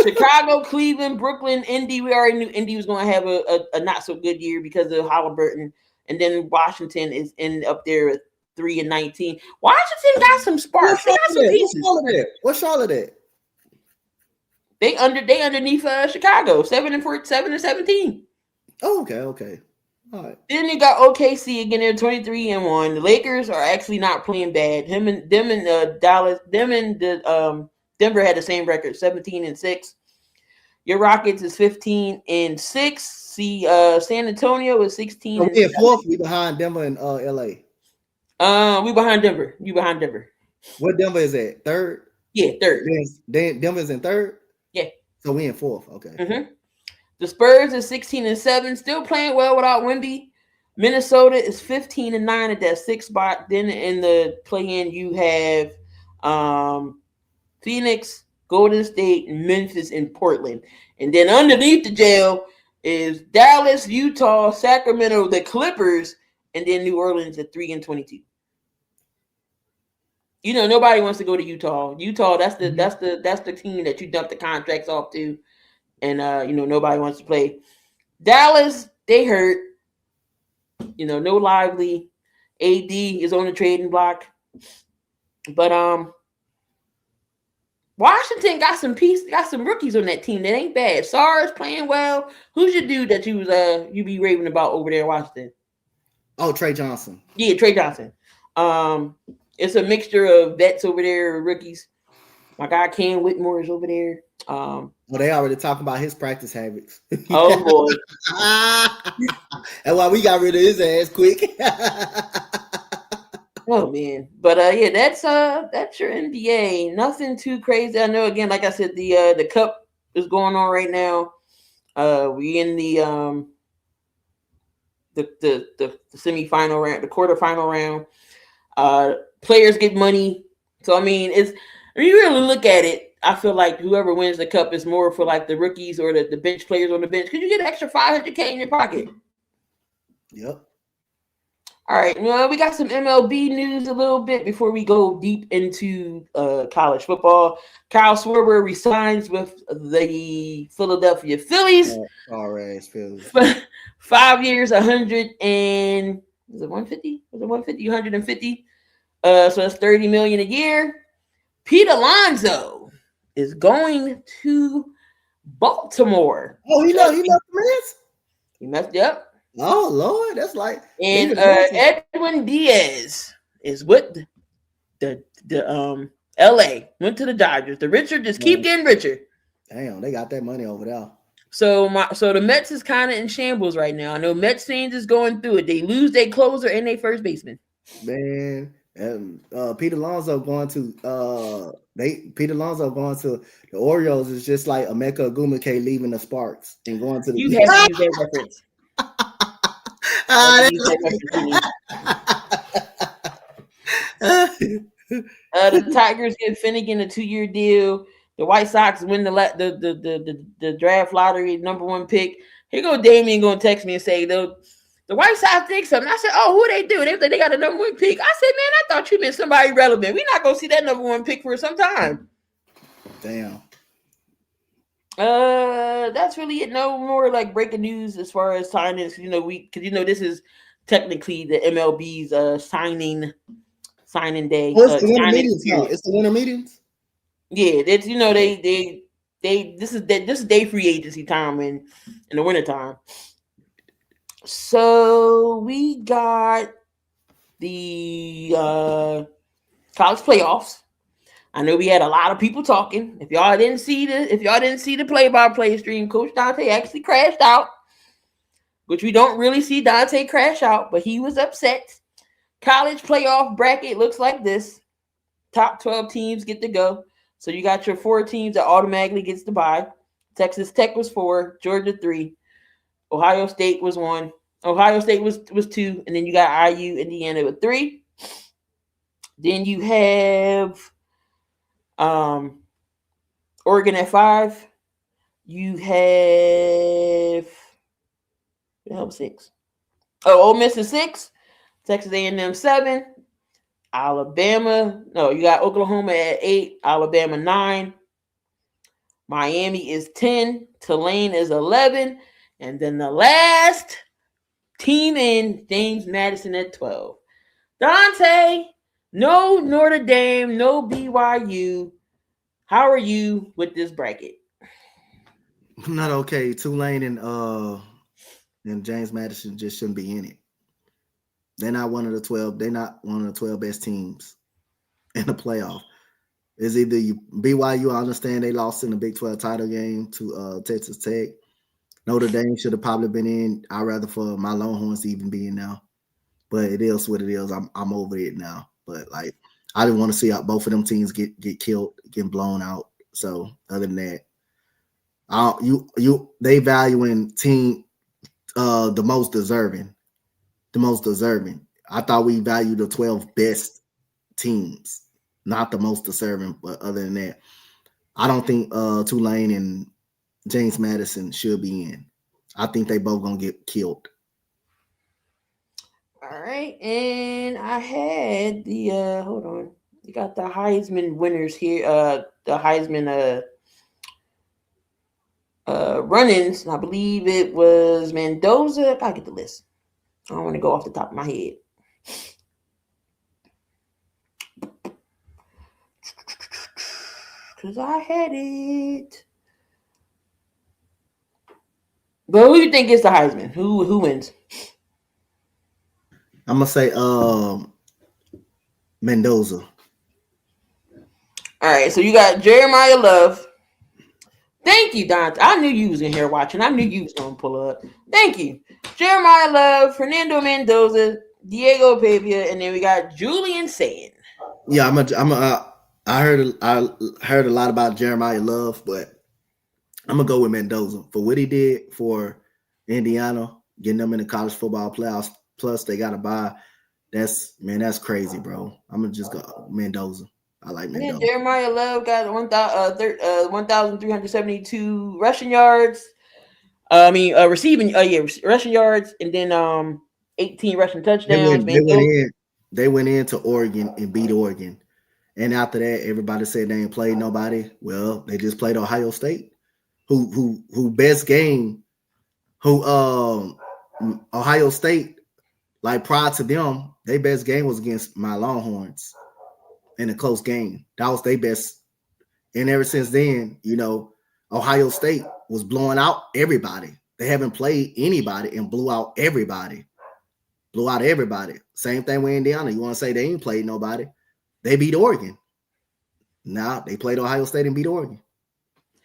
Chicago, Cleveland, Brooklyn, Indy. We already knew Indy was going to have a not so good year because of Halliburton. And then Washington is up there at 3-19. Washington got some sparks. They got some pieces. What's Charlotte at? They underneath Chicago, 7-17. Oh, okay. All right. Then you got OKC again. They're 23-1. The Lakers are actually not playing bad. Dallas, Denver had the same record, 17-6. Your Rockets is 15-6. See, San Antonio is 16. So we're fourth. We behind Denver and LA. We behind Denver. You behind Denver. What Denver is at? Third. Yeah, third. Then Denver's in third. Yeah. So we in fourth. Okay. Mm-hmm. The Spurs is 16-7, still playing well without Wemby. Minnesota is 15-9 at that 6th spot. Then in the play-in, you have Phoenix, Golden State, Memphis, and Portland. And then underneath the jail is Dallas, Utah, Sacramento, the Clippers, and then New Orleans at 3-22. You know, nobody wants to go to Utah. That's the team that you dump the contracts off to. And nobody wants to play. Dallas, they hurt. No Lively. AD is on the trading block. But Washington got some rookies on that team that ain't bad. Sar's playing well. Who's your dude that you be raving about over there in Washington? Oh, Trey Johnson. Yeah, Trey Johnson. It's a mixture of vets over there, rookies. My guy Ken Whitmore is over there. Well, they already talking about his practice habits. Oh boy. And why we got rid of his ass quick. Oh man. But that's your NBA. Nothing too crazy. I know again, like I said, the cup is going on right now. We in the semifinal round, the quarterfinal round. Players get money. So I mean, when you really look at it, I feel like whoever wins the cup is more for like the rookies or the bench players on the bench because you get an extra $500K in your pocket. Yep. All right. Well, we got some MLB news a little bit before we go deep into college football. Kyle Schwarber resigns with the Philadelphia Phillies. All right, Phillies. 5 years, 100 and is it 150? Was it 150? 150. So that's $30 million a year. Pete Alonso is going to Baltimore. Oh, he left the Mets? He messed up. Oh, Lord. That's like... And Edwin Diaz is with the L.A. Went to the Dodgers. The richer just keep getting richer. Damn, they got that money over there. So the Mets is kind of in shambles right now. I know Mets fans is going through it. They lose their closer and their first baseman. Man, and Pete Alonso going to the Orioles is just like Emeka Egumike leaving the Sparks and going to the. You have to use that reference. The Tigers give Finnegan a 2-year deal. The White Sox win the draft lottery #1 pick. Here go Damien gonna text me and say the White Sox did something. I said, oh, who they do? They got a #1 pick. I said, man, I thought you meant somebody relevant. We're not gonna see that #1 pick for some time. Damn. That's really it. No more like breaking news as far as signings. This is technically the MLB's signing day. Oh, it's the winter meetings. It's the winter meetings. Yeah, that's this is day free agency time in the wintertime. So we got the college playoffs. I know we had a lot of people talking. If y'all didn't see the play-by-play stream, Coach Donte actually crashed out. which we don't really see Donte crash out, but he was upset. College playoff bracket looks like this. Top 12 teams get to go. So you got your 4 teams that automatically gets to bye. Texas Tech was 4, Georgia 3, Ohio State was 1, Ohio State was 2, and then you got IU, Indiana with 3. Then you have Oregon at 5. You have 6. Oh, Ole Miss is 6. Texas A&M 7. Alabama. No, you got Oklahoma at 8. Alabama 9. Miami is 10. Tulane is 11. And then the last team in, James Madison at 12. Donte, no Notre Dame, no BYU. How are you with this bracket? Not okay. Tulane and James Madison just shouldn't be in it. They're not one of the 12. They're not one of the 12 best teams in the playoff. It's either BYU. I understand they lost in the Big 12 title game to Texas Tech. Notre Dame should have probably been in. I'd rather for my Longhorns to even be in now. But it is what it is. I'm over it now. But like I didn't want to see both of them teams get killed, getting blown out. So other than that, they valuing team the most deserving. The most deserving. I thought we valued the 12 best teams, not the most deserving. But other than that, I don't think Tulane and James Madison should be in. I think they both gonna get killed. All right, and I had the hold on. You got the Heisman winners here. The Heisman run-ins. I believe it was Mendoza. I get the list. I don't want to go off the top of my head. Because I had it. But who do you think is the Heisman? Who wins? I'm gonna say Mendoza. All right, so you got Jeremiah Love. Thank you, Donte. I knew you was in here watching. I knew you was gonna pull up. Thank you. Jeremiah Love, Fernando Mendoza, Diego Pavia, and then we got Julian Sayin. Yeah, I heard a lot about Jeremiah Love, but I'm gonna go with Mendoza for what he did for Indiana, getting them in the college football playoffs. Plus, they got to buy. That's crazy, bro. I'm gonna just go Mendoza. I like Mendoza. Yeah, Jeremiah Love got 1,372 rushing yards. Receiving. Rushing yards, and then 18 rushing touchdowns. They went into Oregon and beat Oregon, and after that, everybody said they ain't played nobody. Well, they just played Ohio State, who best game, Ohio State. Like prior to them, their best game was against my Longhorns in a close game. That was their best. And ever since then, Ohio State was blowing out everybody. They haven't played anybody and blew out everybody. Same thing with Indiana. You want to say they ain't played nobody. They beat Oregon. Now they played Ohio State and beat Oregon.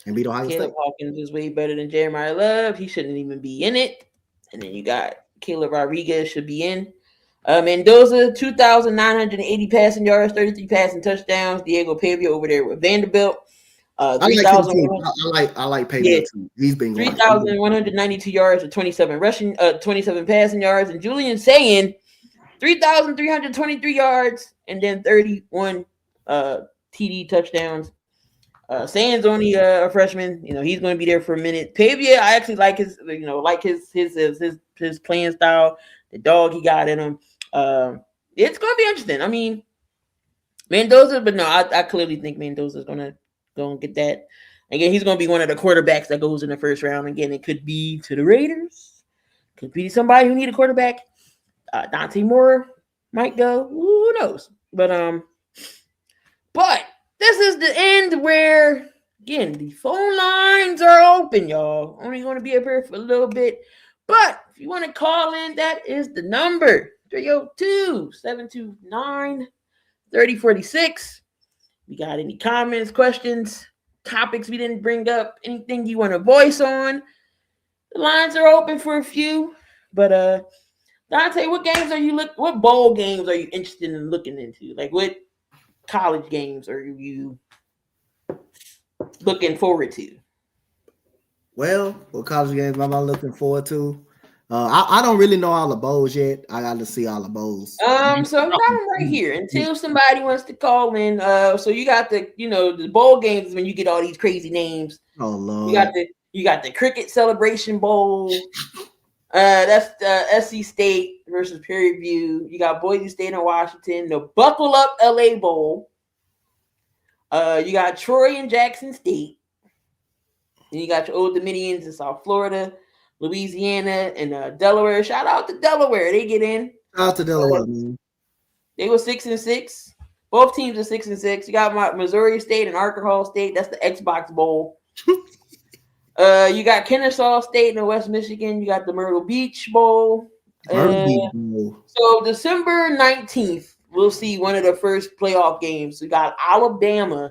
And beat Ohio Caleb State. Hawkins is way better than Jeremiah Love. He shouldn't even be in it. And then you got Caleb Rodriguez should be in. Mendoza, 2,980 passing yards, 33 passing touchdowns. Diego Pavia over there with Vanderbilt. 3,000. I like Pavia too. He's been 3,192 yards with 27 passing yards. And Julian Sayin, 3,323 yards and then 31 TD touchdowns. Sayin's only a freshman. He's going to be there for a minute. Pavia, I actually like his playing style, the dog he got in him. It's going to be interesting. I mean, Mendoza, but no, I clearly think Mendoza's going to go and get that. Again, he's going to be one of the quarterbacks that goes in the first round. Again, it could be to the Raiders. Could be somebody who need a quarterback. Dante Moore might go. Who knows? But this is the end where, again, the phone lines are open, y'all. Only going to be up here for a little bit. But if you want to call in, that is the number. 302-729-3046. We got any comments, questions, topics we didn't bring up, anything you want to voice on? The lines are open for a few. But Donte, what bowl games are you interested in looking into? Like what college games are you looking forward to? Well, what college games am I looking forward to? I don't really know all the bowls yet. I got to see all the bowls. So I've got them right here. Until somebody wants to call in, so you got the bowl games when you get all these crazy names. Oh Lord, you got the Cricket Celebration Bowl. That's SC State versus Prairie View. You got Boise State and Washington. The Buckle Up LA Bowl. You got Troy and Jackson State. And you got your Old Dominions in South Florida, Louisiana, and Delaware. Shout out to Delaware. They get in. Shout out to Delaware, man. They were 6-6. Both teams are 6-6. You got Missouri State and Arkansas State. That's the Xbox Bowl. You got Kennesaw State and West Michigan. You got the Myrtle Beach Bowl. So December 19th, we'll see one of the first playoff games. We got Alabama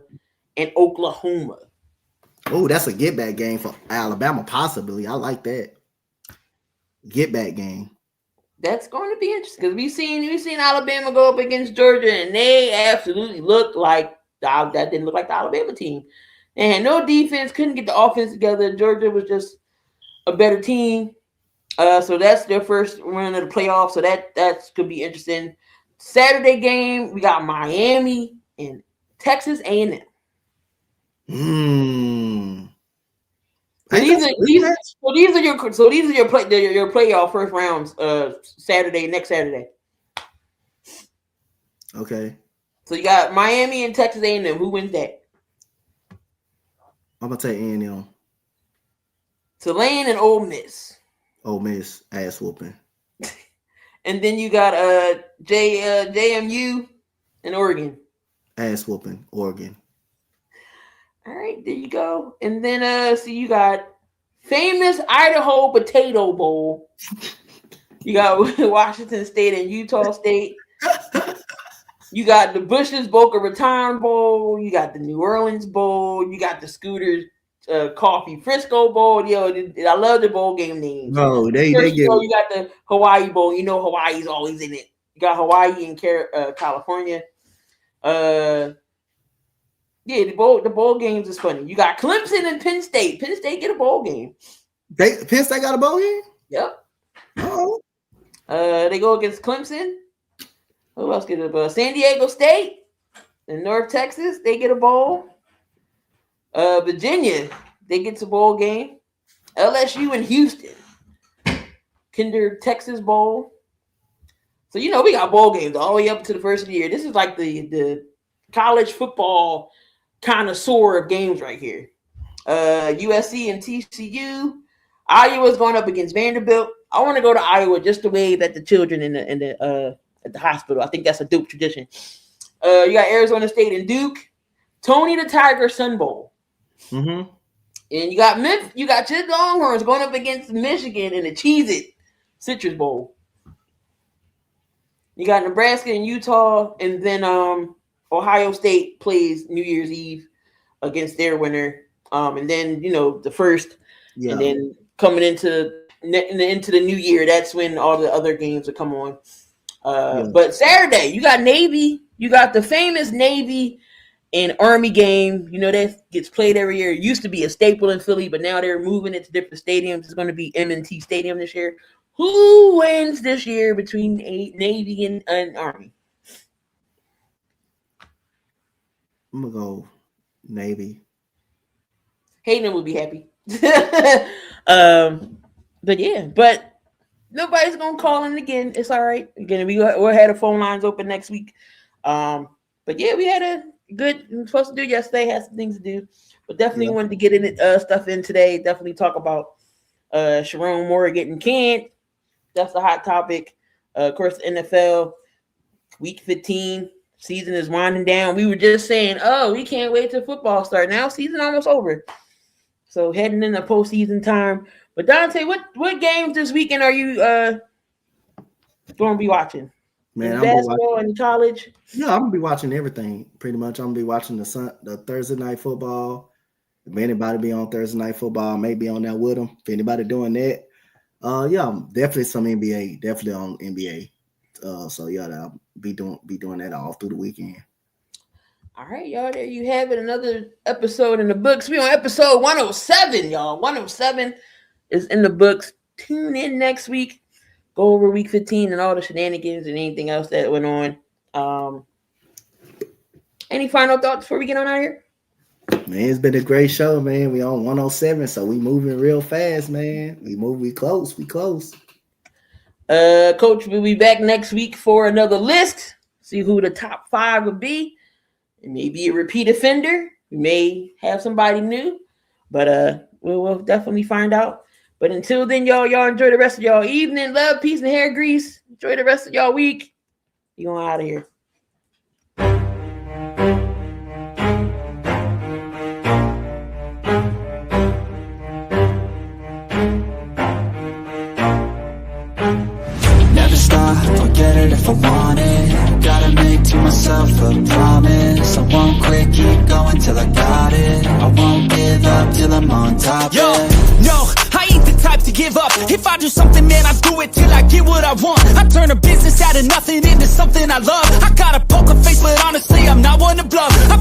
and Oklahoma. Oh, that's a get back game for Alabama, possibly. I like that. Get back game. That's going to be interesting because we've seen Alabama go up against Georgia, and they absolutely looked like that didn't look like the Alabama team. They had no defense, couldn't get the offense together. Georgia was just a better team. So that's their first run of the playoffs. So that could be interesting. Saturday game, we got Miami and Texas A&M. So these are your playoff first rounds. Next Saturday. Okay. So you got Miami and Texas A&M. Who wins that? I'm gonna take A&M. Tulane and Ole Miss. Ole Miss ass whooping. And then you got JMU and Oregon. Ass whooping, Oregon. All right, there you go. And then so you got famous Idaho Potato Bowl. You got Washington State and Utah State. You got the Bush's Boca Raton Bowl. You got the New Orleans Bowl. You got the Scooters Coffee Frisco Bowl. Yo, I love the bowl game names. No, they get. You got the Hawaii Bowl. You know Hawaii's always in it. You got Hawaii and California. Yeah, the bowl games is funny. You got Clemson and Penn State. Penn State get a bowl game. Penn State got a bowl game? Yep. Oh. They go against Clemson. Who else get a bowl? San Diego State and North Texas, they get a bowl. Virginia, they get a bowl game. LSU and Houston. Kinder Texas Bowl. So we got bowl games all the way up to the first of the year. This is like the college football connoisseur of games right here. USC and TCU. Iowa's going up against Vanderbilt. I want to go to Iowa just to wave at the children at the hospital. I think that's a Duke tradition. You got Arizona State and Duke. Tony the Tiger Sun Bowl. Mm-hmm. And you got you got your Longhorns going up against Michigan in the Cheez-It Citrus Bowl. You got Nebraska and Utah, and then Ohio State plays New Year's Eve against their winner. And then the first, and then coming into the new year, that's when all the other games will come on. But Saturday, you got Navy. You got the famous Navy and Army game. That gets played every year. It used to be a staple in Philly, but now they're moving it to different stadiums. It's going to be M&T Stadium this year. Who wins this year between Navy and Army? I'm going to go Navy. Hayden would be happy. But nobody's gonna call in again. It's all right. Again, we'll have the phone lines open next week. But yeah, we had a good. We were supposed to do yesterday. Had some things to do, but definitely wanted to get stuff in today. Definitely talk about Sharon Moore getting canned. That's a hot topic. Of course, NFL week 15 season is winding down. We were just saying, we can't wait till football start. Now season almost over. So heading into postseason time. But Donte, what games this weekend are you going to be watching? Man, basketball and college? Yeah, I'm gonna be watching everything pretty much. I'm gonna be watching the Thursday night football. If anybody be on Thursday night football, I may be on that with them. If anybody doing that, Yeah, definitely some NBA. Definitely on NBA. So yeah, I'll be doing that all through the weekend. All right, y'all. There you have it. Another episode in the books. We on episode 107, y'all. 107 is in the books. Tune in next week. Go over week 15 and all the shenanigans and anything else that went on. Any final thoughts before we get on out of here? Man, it's been a great show, man. We on 107, so we moving real fast, man. We close. Coach will be back next week for another list. See who the top 5 would be. It may be a repeat offender. We may have somebody new, but we'll definitely find out. But until then, y'all enjoy the rest of y'all evening. Love, peace, and hair grease. Enjoy the rest of y'all week. You going out of here. Never stop, forget it if I want it. Gotta make to myself a promise. I won't quit, keep going till I got it. I won't give up till I'm on top. Yo, no, I ain't the type to give up. If I do something, man, I do it till I get what I want. I turn a business out of nothing into something I love. I got a poker